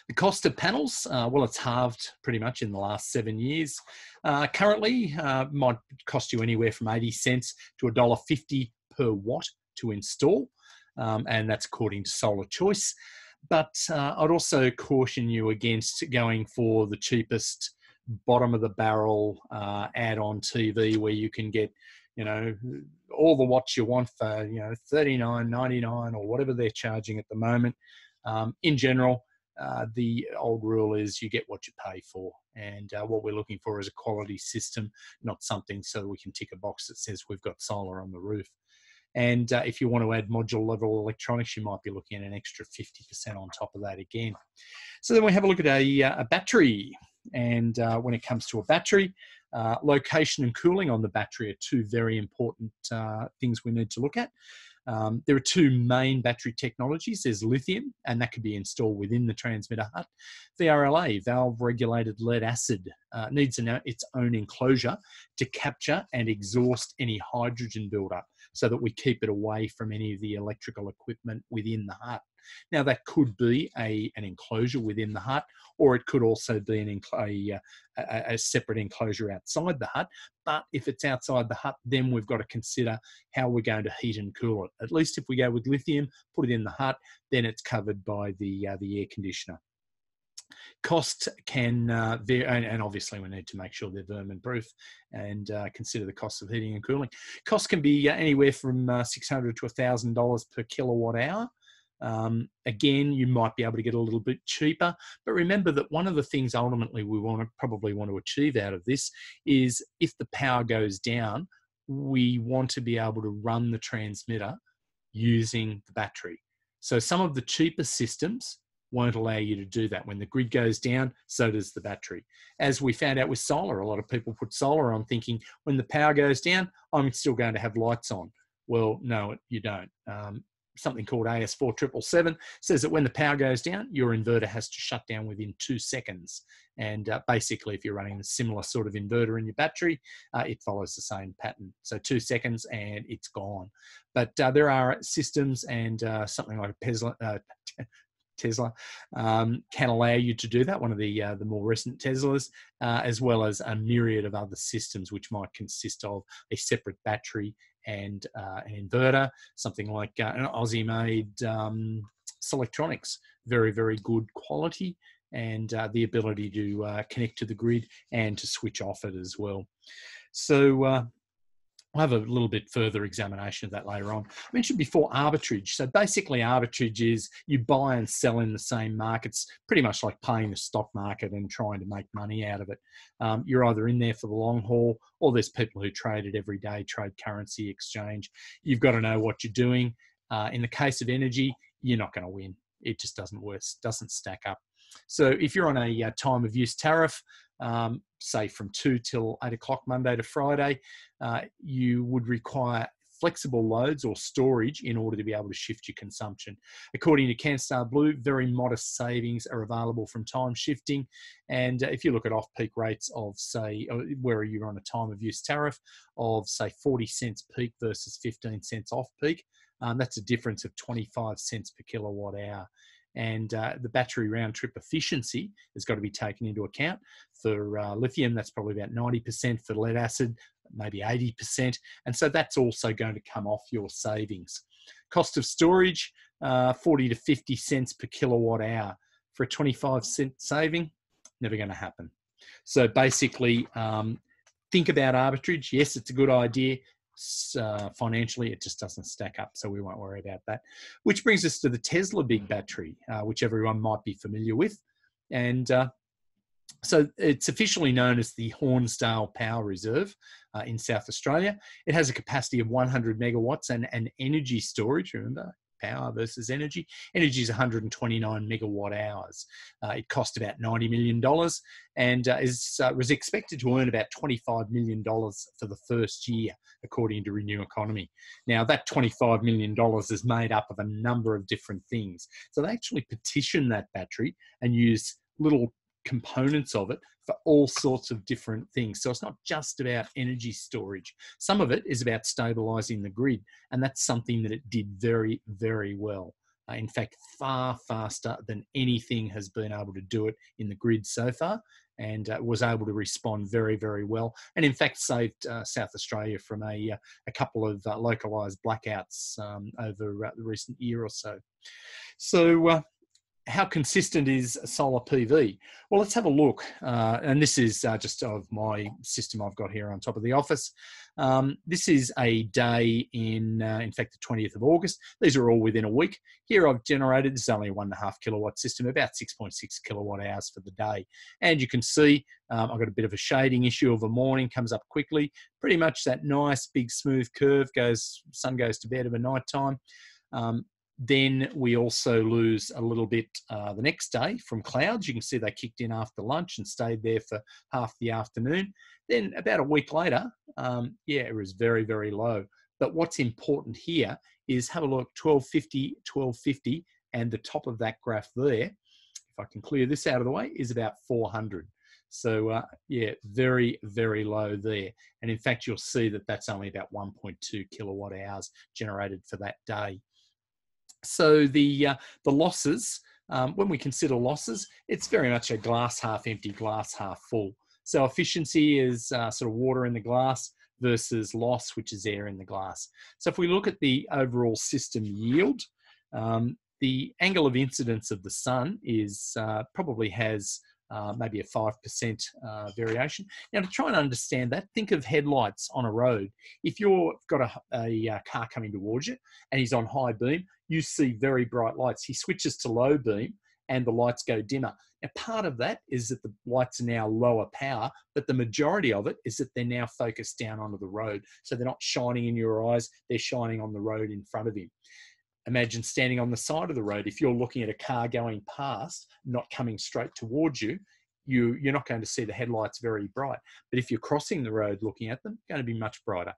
The cost of panels, well, it's halved pretty much in the last 7 years. Currently, might cost you anywhere from 80 cents to $1.50 per watt to install, and that's according to Solar Choice. But I'd also caution you against going for the cheapest bottom of the barrel add-on TV where you can get, all the watts you want for, $39.99 or whatever they're charging at the moment. In general, the old rule is you get what you pay for. And what we're looking for is a quality system, not something so that we can tick a box that says we've got solar on the roof. And if you want to add module level electronics, you might be looking at an extra 50% on top of that again. So then we have a look at a battery. And when it comes to a battery, location and cooling on the battery are two very important things we need to look at. There are two main battery technologies. There's lithium, and that could be installed within the transmitter hut. VRLA, valve-regulated lead acid, needs its own enclosure to capture and exhaust any hydrogen buildup so that we keep it away from any of the electrical equipment within the hut. Now, that could be an enclosure within the hut, or it could also be a separate enclosure outside the hut. But if it's outside the hut, then we've got to consider how we're going to heat and cool it. At least if we go with lithium, put it in the hut, then it's covered by the air conditioner. Cost can vary, and obviously we need to make sure they're vermin proof and consider the cost of heating and cooling. Cost can be anywhere from $600 to $1,000 per kilowatt hour. Again, you might be able to get a little bit cheaper, but remember that one of the things ultimately we probably want to achieve out of this is if the power goes down, we want to be able to run the transmitter using the battery. So some of the cheaper systems won't allow you to do that. When the grid goes down, so does the battery. As we found out with solar, a lot of people put solar on thinking when the power goes down, I'm still going to have lights on. Well, no, you don't. Something called AS4777 says that when the power goes down, your inverter has to shut down within 2 seconds. And basically, if you're running a similar sort of inverter in your battery, it follows the same pattern. So 2 seconds and it's gone. But there are systems and something like Tesla can allow you to do that, one of the more recent Teslas, as well as a myriad of other systems which might consist of a separate battery and an inverter, something like an Aussie-made Selectronics, very, very good quality, and the ability to connect to the grid and to switch off it as well. So I'll have a little bit further examination of that later on. I mentioned before arbitrage. So basically arbitrage is you buy and sell in the same markets, pretty much like playing the stock market and trying to make money out of it. You're either in there for the long haul, or there's people who trade it every day, trade currency exchange. You've got to know what you're doing. In the case of energy, you're not going to win. It just doesn't work, doesn't stack up. So if you're on a time of use tariff, say from 2 till 8 o'clock Monday to Friday, you would require flexible loads or storage in order to be able to shift your consumption. According to CanStar Blue, very modest savings are available from time shifting. And if you look at off-peak rates of, say, where you're on a time of use tariff of, say, 40 cents peak versus 15 cents off-peak, that's a difference of 25 cents per kilowatt hour. And the battery round trip efficiency has got to be taken into account. For lithium, that's probably about 90%. For lead acid, maybe 80%. And so that's also going to come off your savings. Cost of storage, 40 to 50 cents per kilowatt hour. For a 25-cent saving, never going to happen. So basically, think about arbitrage. Yes, it's a good idea. Financially, it just doesn't stack up, so we won't worry about that. Which brings us to the Tesla big battery, which everyone might be familiar with. And so it's officially known as the Hornsdale Power Reserve in South Australia. It has a capacity of 100 megawatts and an energy storage, remember, power versus energy. Energy is 129 megawatt hours. It cost about $90 million and was expected to earn about $25 million for the first year, according to Renew Economy. Now, that $25 million is made up of a number of different things. So they actually petition that battery and use little components of it for all sorts of different things. So it's not just about energy storage. Some of it is about stabilizing the grid, and that's something that it did very, very well. In fact, far faster than anything has been able to do it in the grid so far, and was able to respond very, very well. And in fact, saved South Australia from a couple of localized blackouts over the recent year or so. So how consistent is solar PV? Well, let's have a look. And this is just of my system I've got here on top of the office. This is a day in fact, the 20th of August. These are all within a week. Here I've generated, this is only a 1.5 kilowatt system, about 6.6 kilowatt hours for the day. And you can see I've got a bit of a shading issue of a morning, comes up quickly. Pretty much that nice, big, smooth curve sun goes to bed of a night time. Then we also lose a little bit the next day from clouds. You can see they kicked in after lunch and stayed there for half the afternoon. Then about a week later, it was very, very low. But what's important here is have a look, 1250, 1250, and the top of that graph there, if I can clear this out of the way, is about 400. So very, very low there. And in fact, you'll see that that's only about 1.2 kilowatt hours generated for that day. So the losses, when we consider losses, it's very much a glass half empty, glass half full. So efficiency is sort of water in the glass versus loss, which is air in the glass. So if we look at the overall system yield, the angle of incidence of the sun is probably has maybe a 5% variation. Now, to try and understand that, think of headlights on a road. If you've got a car coming towards you and he's on high beam, you see very bright lights. He switches to low beam and the lights go dimmer. Now, part of that is that the lights are now lower power, but the majority of it is that they're now focused down onto the road. So they're not shining in your eyes, they're shining on the road in front of him. Imagine standing on the side of the road. If you're looking at a car going past, not coming straight towards you, you're not going to see the headlights very bright. But if you're crossing the road looking at them, going to be much brighter.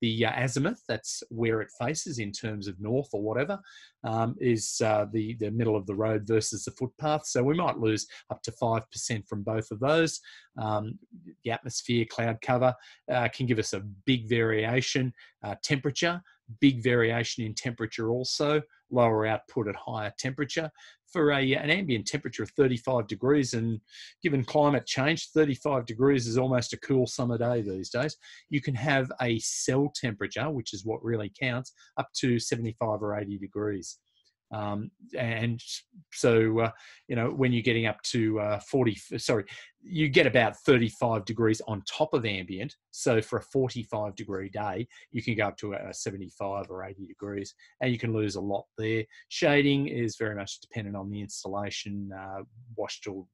The azimuth, that's where it faces in terms of north or whatever, is the middle of the road versus the footpath. So we might lose up to 5% from both of those. The atmosphere, cloud cover can give us a big variation. Temperature, big variation in temperature also, lower output at higher temperature. For an ambient temperature of 35 degrees, and given climate change, 35 degrees is almost a cool summer day these days, you can have a cell temperature, which is what really counts, up to 75 or 80 degrees. And so, you know, when you're getting up to you get about 35 degrees on top of ambient. So for a 45-degree day, you can go up to 75 or 80 degrees, and you can lose a lot there. Shading is very much dependent on the installation, washed or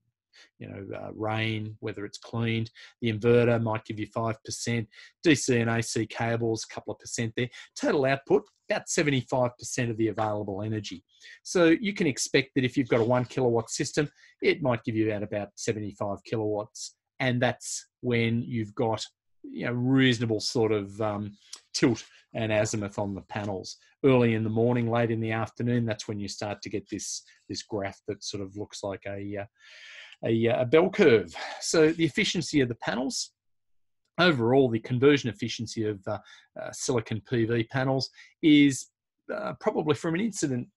rain, whether it's cleaned. The inverter might give you 5%. DC and AC cables, a couple of percent there. Total output, about 75% of the available energy. So you can expect that if you've got a 1 kilowatt system, it might give you about 75 kilowatts. And that's when you've got reasonable sort of tilt and azimuth on the panels. Early in the morning, late in the afternoon, that's when you start to get this graph that sort of looks like a bell curve. So the efficiency of the panels, overall, the conversion efficiency of silicon PV panels is probably from an incident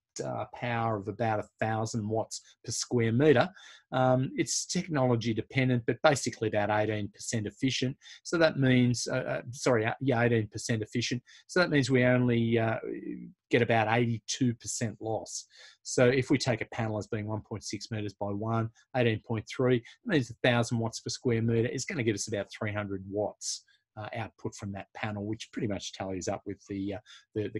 power of about 1,000 watts per square metre. It's technology dependent, but basically about 18% efficient. So that means, 18% efficient. So that means we only get about 82% loss. So if we take a panel as being 1.6 metres by 1, 18.3, that means 1,000 watts per square metre is going to give us about 300 watts output from that panel, which pretty much tallies up with the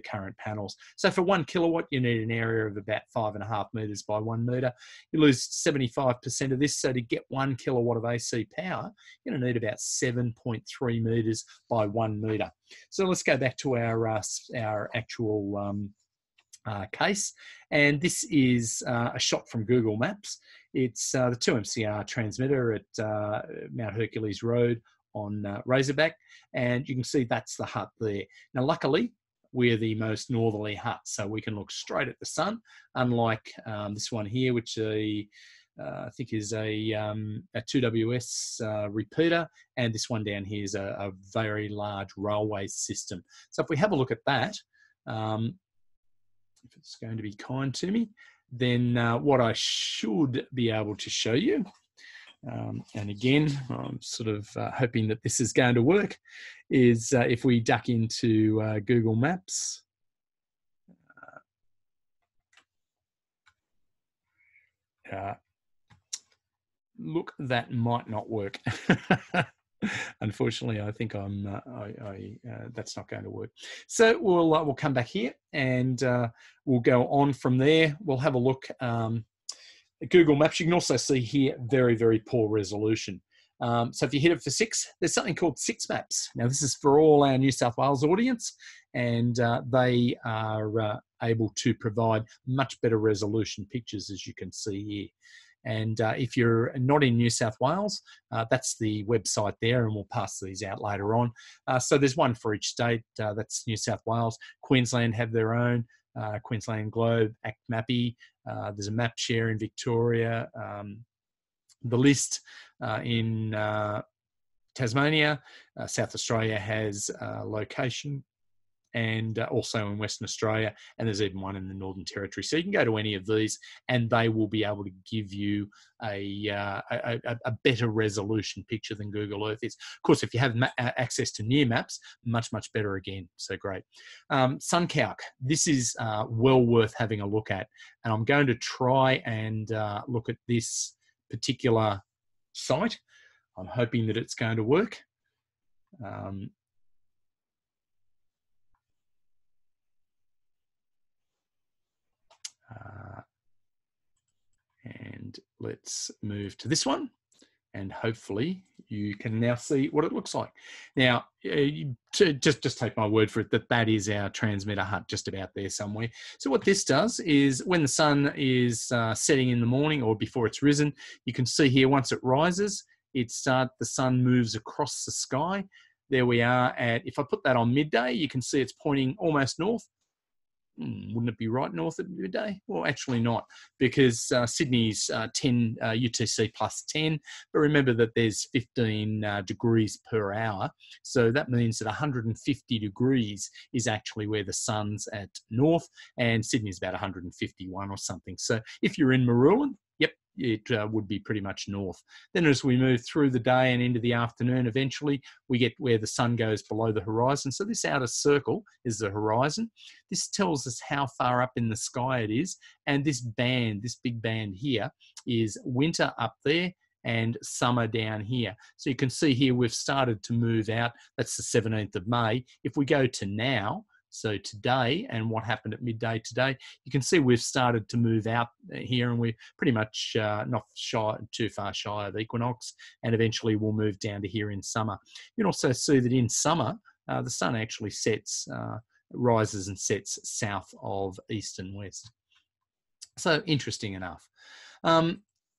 current panels. So for 1 kilowatt, you need an area of about 5.5 metres by 1 metre. You lose 75% of this. So to get 1 kilowatt of AC power, you're going to need about 7.3 metres by 1 metre. So let's go back to our actual case. And this is a shot from Google Maps. It's the 2MCR transmitter at Mount Hercules Road on Razorback, and you can see that's the hut there. Now, luckily, we're the most northerly hut, so we can look straight at the sun, unlike this one here, which I think is a 2WS repeater, and this one down here is a very large railway system. So if we have a look at that, if it's going to be kind to me, then what I should be able to show you, and again, I'm sort of hoping that this is going to work, is if we duck into Google Maps. Look, that might not work. Unfortunately, I think that's not going to work. So we'll come back here and we'll go on from there. We'll have a look. Google Maps, you can also see here very, very poor resolution. So if you hit it for 6, there's something called 6 maps. Now, this is for all our New South Wales audience, and they are able to provide much better resolution pictures, as you can see here. And if you're not in New South Wales, that's the website there, and we'll pass these out later on. So there's one for each state. That's New South Wales. Queensland have their own. Queensland Globe, Act Mappy. There's a map share in Victoria. The list in Tasmania. South Australia has location, and also in Western Australia, and there's even one in the Northern Territory. So you can go to any of these, and they will be able to give you a better resolution picture than Google Earth is. Of course, if you have access to near maps, much, much better again. So great. SunCalc, this is well worth having a look at, and I'm going to try and look at this particular site. I'm hoping that it's going to work. And let's move to this one, and hopefully you can now see what it looks like. Now, just take my word for it that is our transmitter hut just about there somewhere. So what this does is when the sun is setting in the morning or before it's risen, you can see here once it rises, the sun moves across the sky. There we are at, if I put that on midday, you can see it's pointing almost north. Wouldn't it be right north at midday? Well, actually not, because Sydney's 10 UTC plus 10. But remember that there's 15 degrees per hour. So that means that 150 degrees is actually where the sun's at north, and Sydney's about 151 or something. So if you're in Marulan, yep, it would be pretty much north. Then as we move through the day and into the afternoon, eventually we get where the sun goes below the horizon. So this outer circle is the horizon. This tells us how far up in the sky it is. And this band, this big band here, is winter up there and summer down here. So you can see here we've started to move out. That's the 17th of May. If we go to now, so today, and what happened at midday today, you can see we've started to move out here, and we're pretty much not too far shy of equinox, and eventually we'll move down to here in summer. You can also see that in summer, the sun actually sets, rises and sets south of east and west. So interesting enough.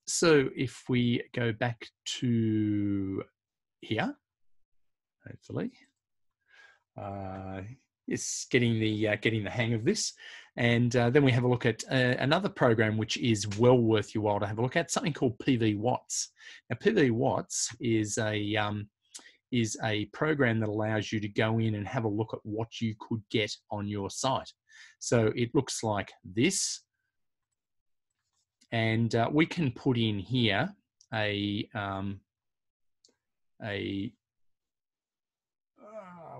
So if we go back to here, hopefully, is getting the hang of this, and then we have a look at another program which is well worth your while to have a look at, something called PV Watts. Now, PV Watts is a program that allows you to go in and have a look at what you could get on your site. So it looks like this, and we can put in here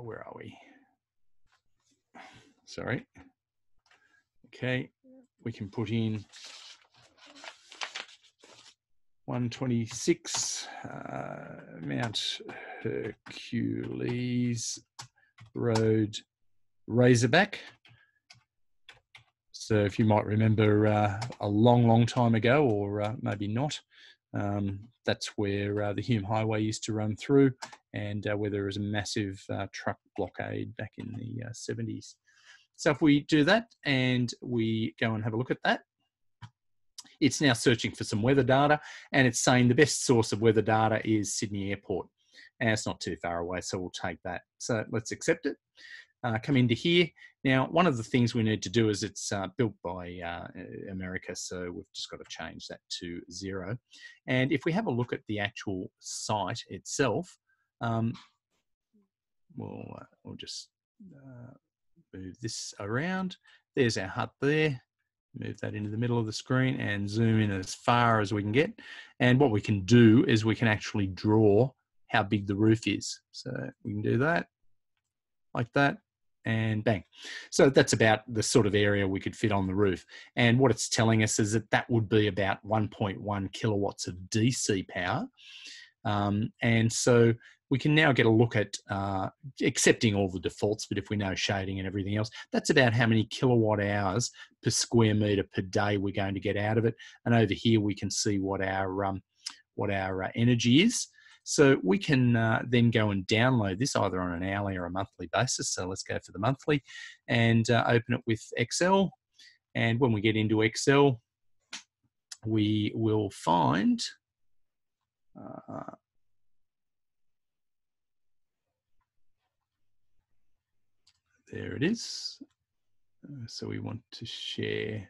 where are we? Sorry. Okay, we can put in 126 Mount Hercules Road, Razorback. So if you might remember a long time ago, or maybe not, that's where the Hume Highway used to run through, and where there was a massive truck blockade back in the 70s. So if we do that and we go and have a look at that, it's now searching for some weather data, and it's saying the best source of weather data is Sydney Airport. And it's not too far away, so we'll take that. So let's accept it. Come into here. Now, one of the things we need to do is it's built by America, so we've just got to change that to 0. And if we have a look at the actual site itself, we'll just move this around. There's our hut there. Move that into the middle of the screen and zoom in as far as we can get. And what we can do is we can actually draw how big the roof is. So we can do that like that, and bang. So that's about the sort of area we could fit on the roof. And what it's telling us is that that would be about 1.1 kilowatts of DC power. And so we can now get a look at accepting all the defaults, but if we know shading and everything else, that's about how many kilowatt hours per square meter per day we're going to get out of it. And over here we can see what our energy is. So we can then go and download this either on an hourly or a monthly basis. So let's go for the monthly and open it with Excel. And when we get into Excel, we will find there it is. So we want to share.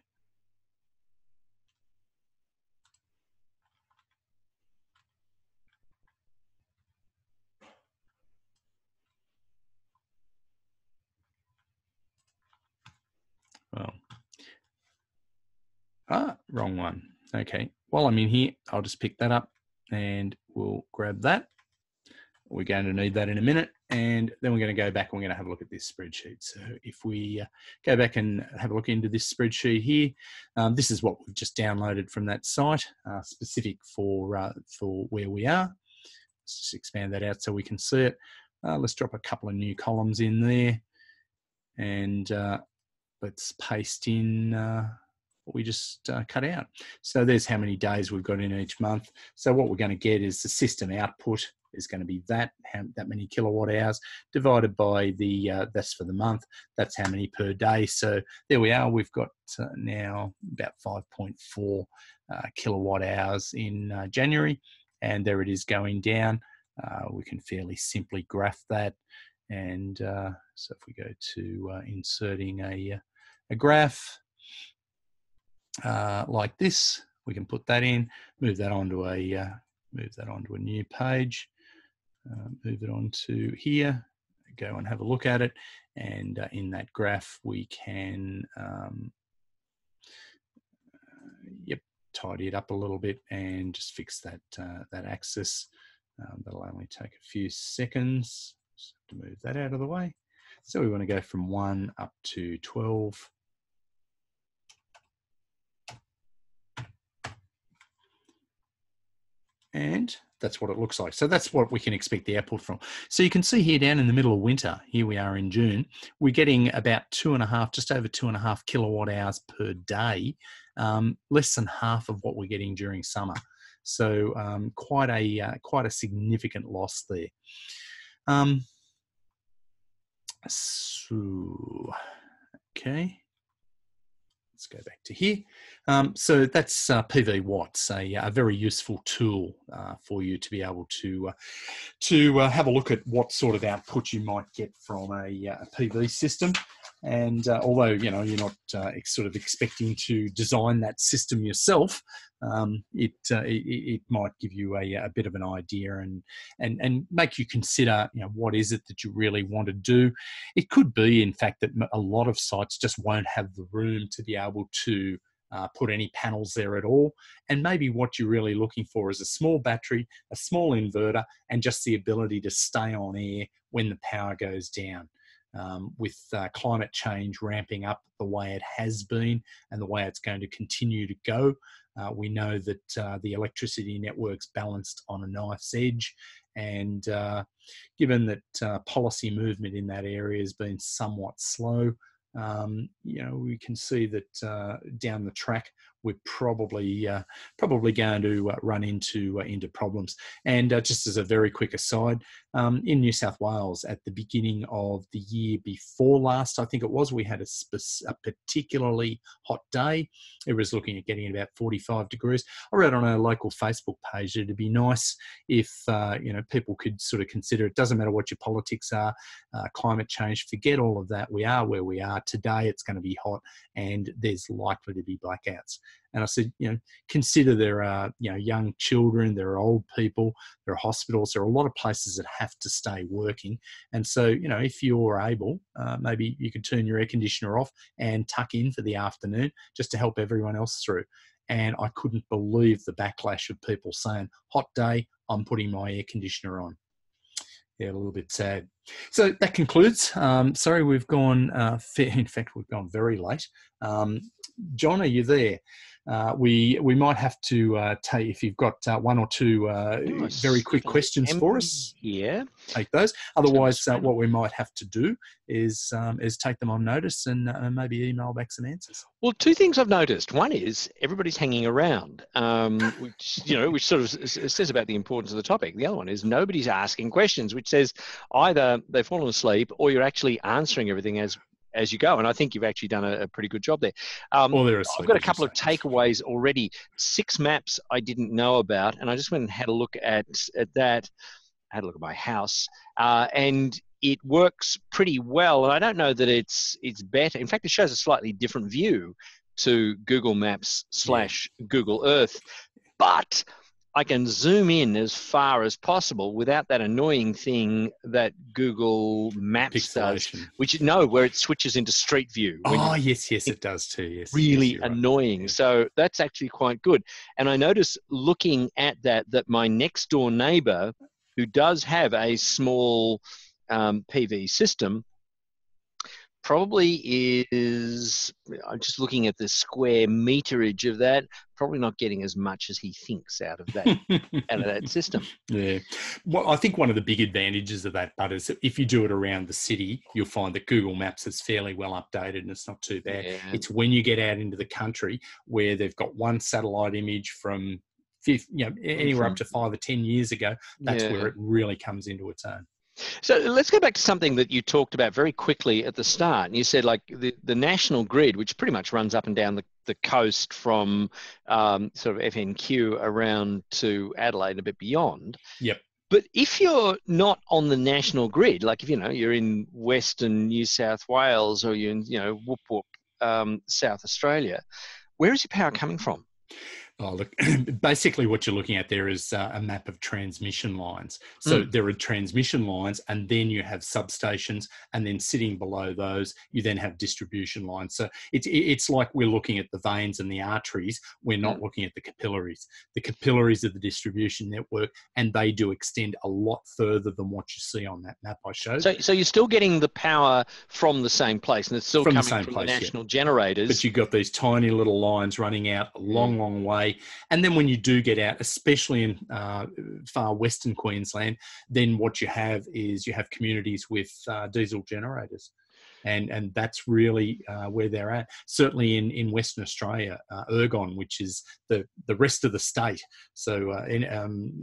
Well, wrong one. Okay, while I'm in here, I'll just pick that up and we'll grab that. We're going to need that in a minute, and then we're going to go back and we're going to have a look at this spreadsheet. So if we go back and have a look into this spreadsheet here, this is what we've just downloaded from that site, specific for where we are. Let's just expand that out so we can see it. Let's drop a couple of new columns in there, and let's paste in what we just cut out. So there's how many days we've got in each month. So what we're going to get is the system output is going to be that many kilowatt hours divided by the, that's for the month, that's how many per day. So there we are, we've got now about 5.4 kilowatt hours in January, and there it is going down. We can fairly simply graph that. And so if we go to inserting a graph like this, we can put that in, move that onto a new page, move it onto here, go and have a look at it, and in that graph we can, tidy it up a little bit and just fix that that axis. That'll only take a few seconds. Just have to move that out of the way. So we want to go from 1 up to 12. And that's what it looks like. So that's what we can expect the output from. So you can see here down in the middle of winter, here we are in June, we're getting about 2.5, just over 2.5 kilowatt hours per day, less than half of what we're getting during summer. So quite a significant loss there. So, okay. Let's go back to here. So that's PV Watts, a very useful tool for you to be able to have a look at what sort of output you might get from a PV system. And although you're not sort of expecting to design that system yourself, it might give you a bit of an idea and make you consider what is it that you really want to do. It could be, in fact, that a lot of sites just won't have the room to be able to put any panels there at all. And maybe what you're really looking for is a small battery, a small inverter, and just the ability to stay on air when the power goes down. With climate change ramping up the way it has been and the way it's going to continue to go, we know that the electricity network's balanced on a knife's edge, and given that policy movement in that area has been somewhat slow, we can see that down the track we're probably going to run into problems. And just as a very quick aside, in New South Wales at the beginning of the year before last, I think it was, we had a particularly hot day. It was looking at getting about 45 degrees. I wrote on our local Facebook page that it'd be nice if people could sort of consider, it doesn't matter what your politics are, climate change, forget all of that. We are where we are today. It's going to be hot and there's likely to be blackouts. And I said, consider there are, young children, there are old people, there are hospitals, there are a lot of places that have to stay working. And so, if you're able, maybe you could turn your air conditioner off and tuck in for the afternoon just to help everyone else through. And I couldn't believe the backlash of people saying, hot day, I'm putting my air conditioner on. Yeah, a little bit sad. So that concludes. Sorry, we've gone, in fact, we've gone very late. John, are you there? We might have to take, if you've got one or two very quick questions for us. Yeah, take those. Otherwise, what we might have to do is take them on notice and maybe email back some answers. Well, two things I've noticed. One is everybody's hanging around, which sort of says about the importance of the topic. The other one is nobody's asking questions, which says either they've fallen asleep or you're actually answering everything as you go. And I think you've actually done a pretty good job there. I've got a couple of takeaways already. 6 maps I didn't know about, and I just went and had a look at that. I had a look at my house, and it works pretty well. And I don't know that it's better. In fact, it shows a slightly different view to Google Maps / Google Earth, but I can zoom in as far as possible without that annoying thing that Google Maps does, where it switches into Street View. Yes, it does too. Yes, really annoying. Right. So that's actually quite good. And I noticed looking at that my next door neighbor, who does have a small PV system, probably is, I'm just looking at the square meterage of that, probably not getting as much as he thinks out of that system. Yeah. Well, I think one of the big advantages of that, Bud, is that if you do it around the city, you'll find that Google Maps is fairly well updated and it's not too bad. Yeah. It's when you get out into the country where they've got one satellite image from anywhere up to 5 or 10 years ago, that's where it really comes into its own. So let's go back to something that you talked about very quickly at the start. And you said like the national grid, which pretty much runs up and down the coast from sort of FNQ around to Adelaide and a bit beyond. Yep. But if you're not on the national grid, like if you're in Western New South Wales or you're in Whoop Whoop, South Australia, where is your power coming from? Oh, look, basically what you're looking at there is a map of transmission lines. So there are transmission lines, and then you have substations, and then sitting below those, you then have distribution lines. So it's like we're looking at the veins and the arteries. We're not looking at the capillaries. The capillaries are the distribution network, and they do extend a lot further than what you see on that map I showed. So you're still getting the power from the same place, and it's still coming from the national generators. But you've got these tiny little lines running out a long, long way. And then when you do get out, especially in far western Queensland, then what you have is you have communities with diesel generators. And that's really where they're at. Certainly in Western Australia, Ergon, which is the rest of the state. So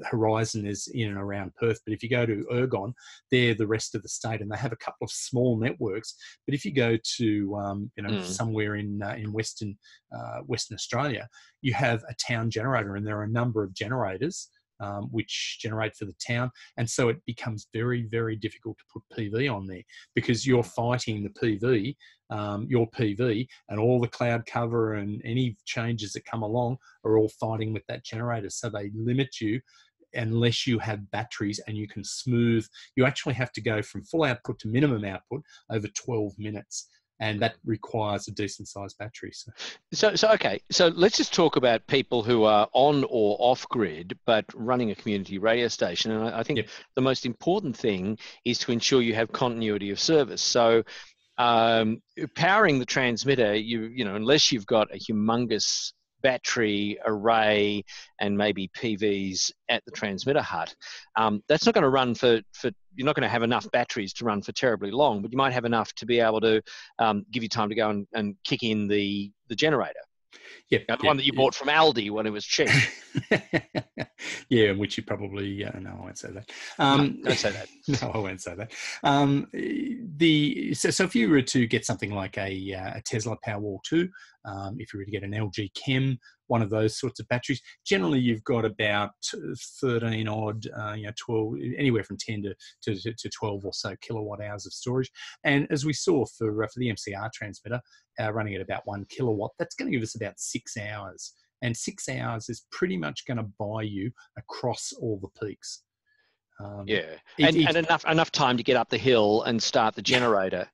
Horizon is in and around Perth. But if you go to Ergon, they're the rest of the state, and they have a couple of small networks. But if you go to somewhere in Western Australia, you have a town generator, and there are a number of generators which generate for the town. And so it becomes very, very difficult to put PV on there, because you're fighting the PV, your PV, and all the cloud cover and any changes that come along are all fighting with that generator. So they limit you unless you have batteries, and you can smooth. You actually have to go from full output to minimum output over 12 minutes. And that requires a decent sized battery. So okay. So let's just talk about people who are on or off grid, but running a community radio station. And I think the most important thing is to ensure you have continuity of service. So powering the transmitter, unless you've got a humongous battery array and maybe PVs at the transmitter hut, that's not going to run for you're not going to have enough batteries to run for terribly long, but you might have enough to be able to give you time to go and kick in the generator. The one that you bought from Aldi when it was cheap. Yeah, which you probably no, I won't say that. No, don't say that. No, I won't say that. So if you were to get something like a Tesla Powerwall 2, if you were to get an LG Chem, one of those sorts of batteries, generally you've got about 13 odd, 12, anywhere from 10 to 12 or so kilowatt hours of storage. And as we saw for the MCR transmitter, running at about 1 kilowatt, that's going to give us about 6 hours. And 6 hours is pretty much going to buy you across all the peaks. And enough time to get up the hill and start the generator.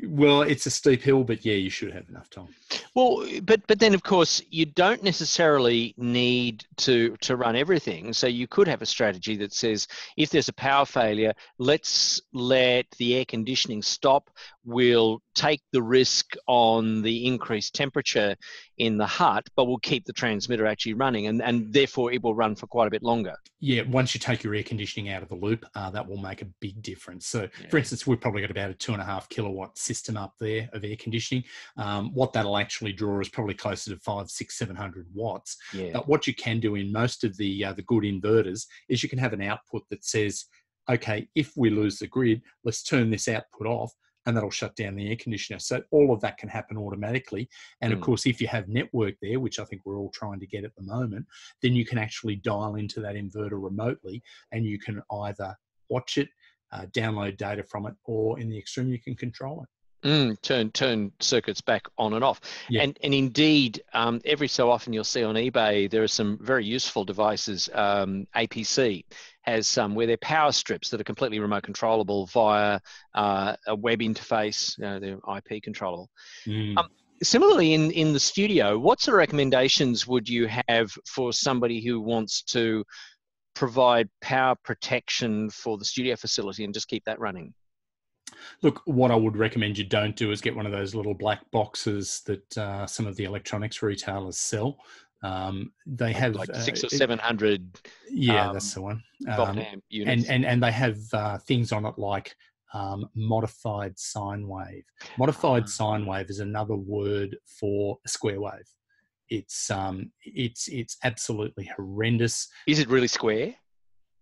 Well, it's a steep hill, but yeah, you should have enough time. Well, but then of course you don't necessarily need to run everything. So you could have a strategy that says, if there's a power failure, let's let the air conditioning stop. We'll take the risk on the increased temperature in the hut, but we'll keep the transmitter actually running, and therefore it will run for quite a bit longer. Yeah, once you take your air conditioning out of the loop, that will make a big difference. So, for instance, we've probably got about a 2.5 kilowatt system up there of air conditioning. What that'll actually draw is probably closer to 500, 600, 700 watts. Yeah. But what you can do in most of the good inverters is you can have an output that says, okay, if we lose the grid, let's turn this output off, and that'll shut down the air conditioner. So all of that can happen automatically. And of course, if you have network there, which I think we're all trying to get at the moment, then you can actually dial into that inverter remotely, and you can either watch it, download data from it, or in the extreme, you can control it. Turn circuits back on and off. Yeah. And indeed, every so often you'll see on eBay, there are some very useful devices. APC has some where they're power strips that are completely remote controllable via a web interface. They're IP controllable. Similarly, in the studio, what sort of recommendations would you have for somebody who wants to provide power protection for the studio facility and just keep that running? Look, what I would recommend you don't do is get one of those little black boxes that some of the electronics retailers sell. They have like 600 or 700. Yeah, that's the one. Volt-amp units. And they have things on it like modified sine wave. Modified sine wave is another word for a square wave. It's absolutely horrendous. Is it really square?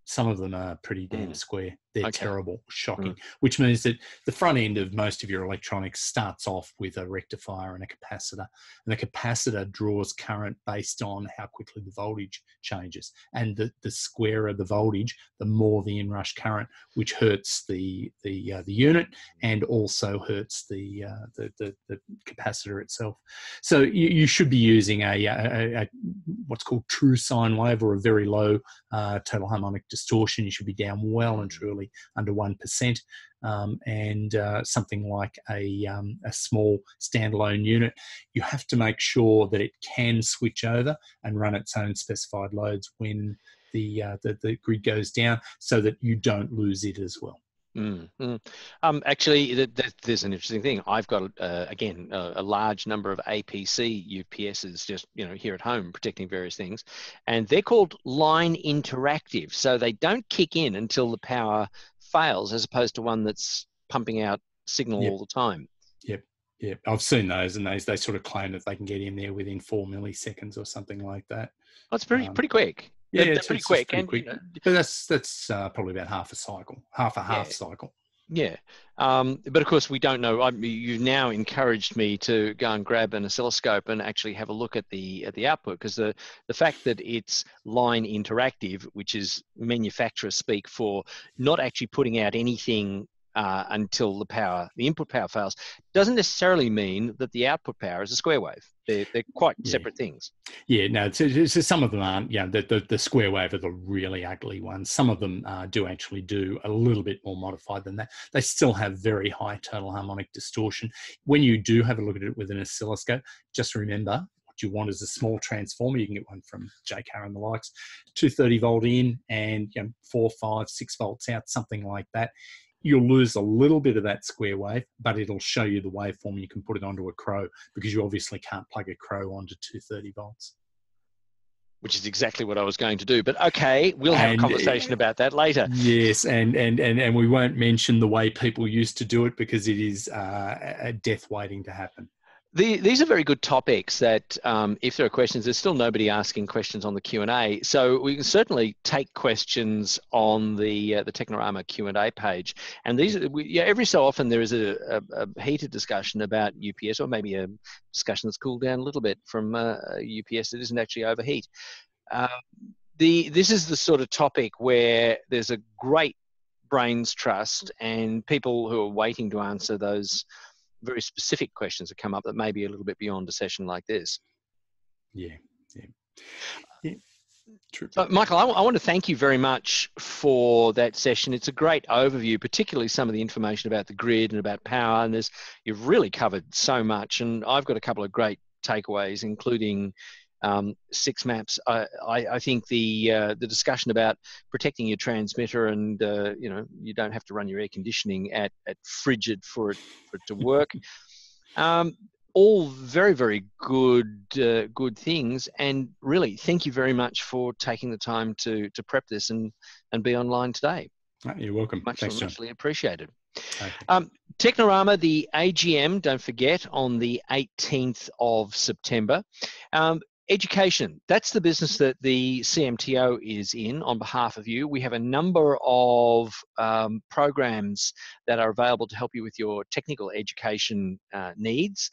Some of them are pretty damn square. They're Okay. terrible, shocking, which means that the front end of most of your electronics starts off with a rectifier and a capacitor. And the capacitor draws current based on how quickly the voltage changes. And the squarer the voltage, the more the inrush current, which hurts the unit and also hurts the capacitor itself. So you should be using a what's called true sine wave, or a very low total harmonic distortion. You should be down well and truly under 1%, and something like a small standalone unit. You have to make sure that it can switch over and run its own specified loads when the grid goes down, so that you don't lose it as well. Actually, there's an interesting thing. I've got again a large number of APC UPSs just here at home protecting various things, and they're called line interactive. So they don't kick in until the power fails, as opposed to one that's pumping out signal all the time. Yep, I've seen those, and they sort of claim that they can get in there within 4 milliseconds or something like that. That's pretty quick. Yeah, they're it's pretty quick. pretty quick. But that's probably about half a cycle, half cycle. Yeah, but of course we don't know. You've now encouraged me to go and grab an oscilloscope and actually have a look at the output, because the fact that it's line interactive, which is manufacturer speak for not actually putting out anything until the input power fails, doesn't necessarily mean that the output power is a square wave. They're quite separate things. Yeah, no, so some of them aren't. The square wave are the really ugly ones. Some of them do actually do a little bit more modified than that. They still have very high total harmonic distortion. When you do have a look at it with an oscilloscope, just remember what you want is a small transformer. You can get one from JCar and the likes, 230 volt in and 4, 5, 6 volts out, something like that. You'll lose a little bit of that square wave, but it'll show you the waveform. You can put it onto a crow, because you obviously can't plug a crow onto 230 volts. Which is exactly what I was going to do. But okay, we'll have a conversation about that later. Yes, and we won't mention the way people used to do it, because it is a death waiting to happen. These are very good topics that if there are questions, there's still nobody asking questions on the Q&A. So we can certainly take questions on the Technorama Q&A page. And these, every so often there is a heated discussion about UPS, or maybe a discussion that's cooled down a little bit from UPS that isn't actually overheat. This is the sort of topic where there's a great brains trust, and people who are waiting to answer those very specific questions that come up that may be a little bit beyond a session like this. Yeah. True. So, Michael, I want to thank you very much for that session. It's a great overview, particularly some of the information about the grid and about power. And you've really covered so much. And I've got a couple of great takeaways, including 6 maps. I think the discussion about protecting your transmitter, and you don't have to run your air conditioning at frigid for it to work. All very, very good things. And really, thank you very much for taking the time to prep this and be online today. You're welcome. Thanks, John. Muchly appreciated. Okay. Technorama, the AGM, don't forget, on the 18th of September. Education, that's the business that the CMTO is in on behalf of you. We have a number of programs that are available to help you with your technical education needs.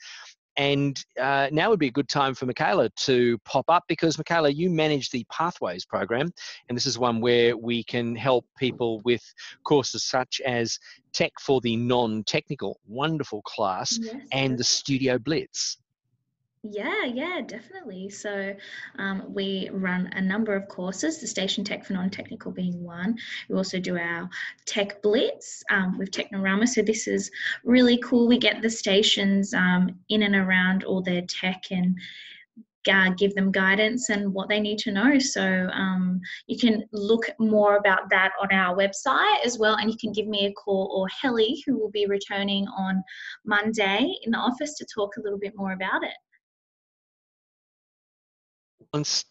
And now would be a good time for Michaela to pop up, because Michaela, you manage the Pathways program, and this is one where we can help people with courses such as Tech for the Non-Technical, wonderful class, and the Studio Blitz. Yeah, definitely. So we run a number of courses, the Station Tech for Non-Technical being one. We also do our Tech Blitz with Technorama. So this is really cool. We get the stations in and around all their tech and give them guidance and what they need to know. So you can look more about that on our website as well, and you can give me a call, or Helly, who will be returning on Monday in the office, to talk a little bit more about it.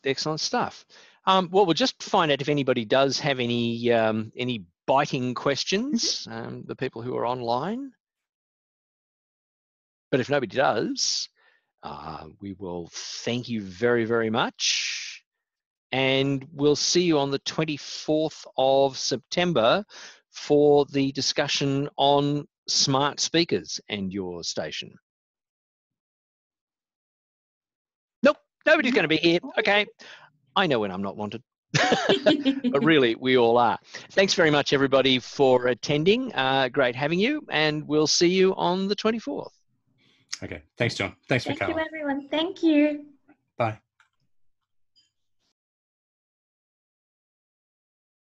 Excellent stuff. Well, we'll just find out if anybody does have any biting questions, the people who are online. But if nobody does, we will thank you very, very much. And we'll see you on the 24th of September for the discussion on smart speakers and your station? Nope, nobody's going to be here. Okay, I know when I'm not wanted. But really, we all are. Thanks very much, everybody, for attending. Great having you, and we'll see you on the 24th. Okay, thanks, John. Thanks for coming. Thank you, everyone. Thank you.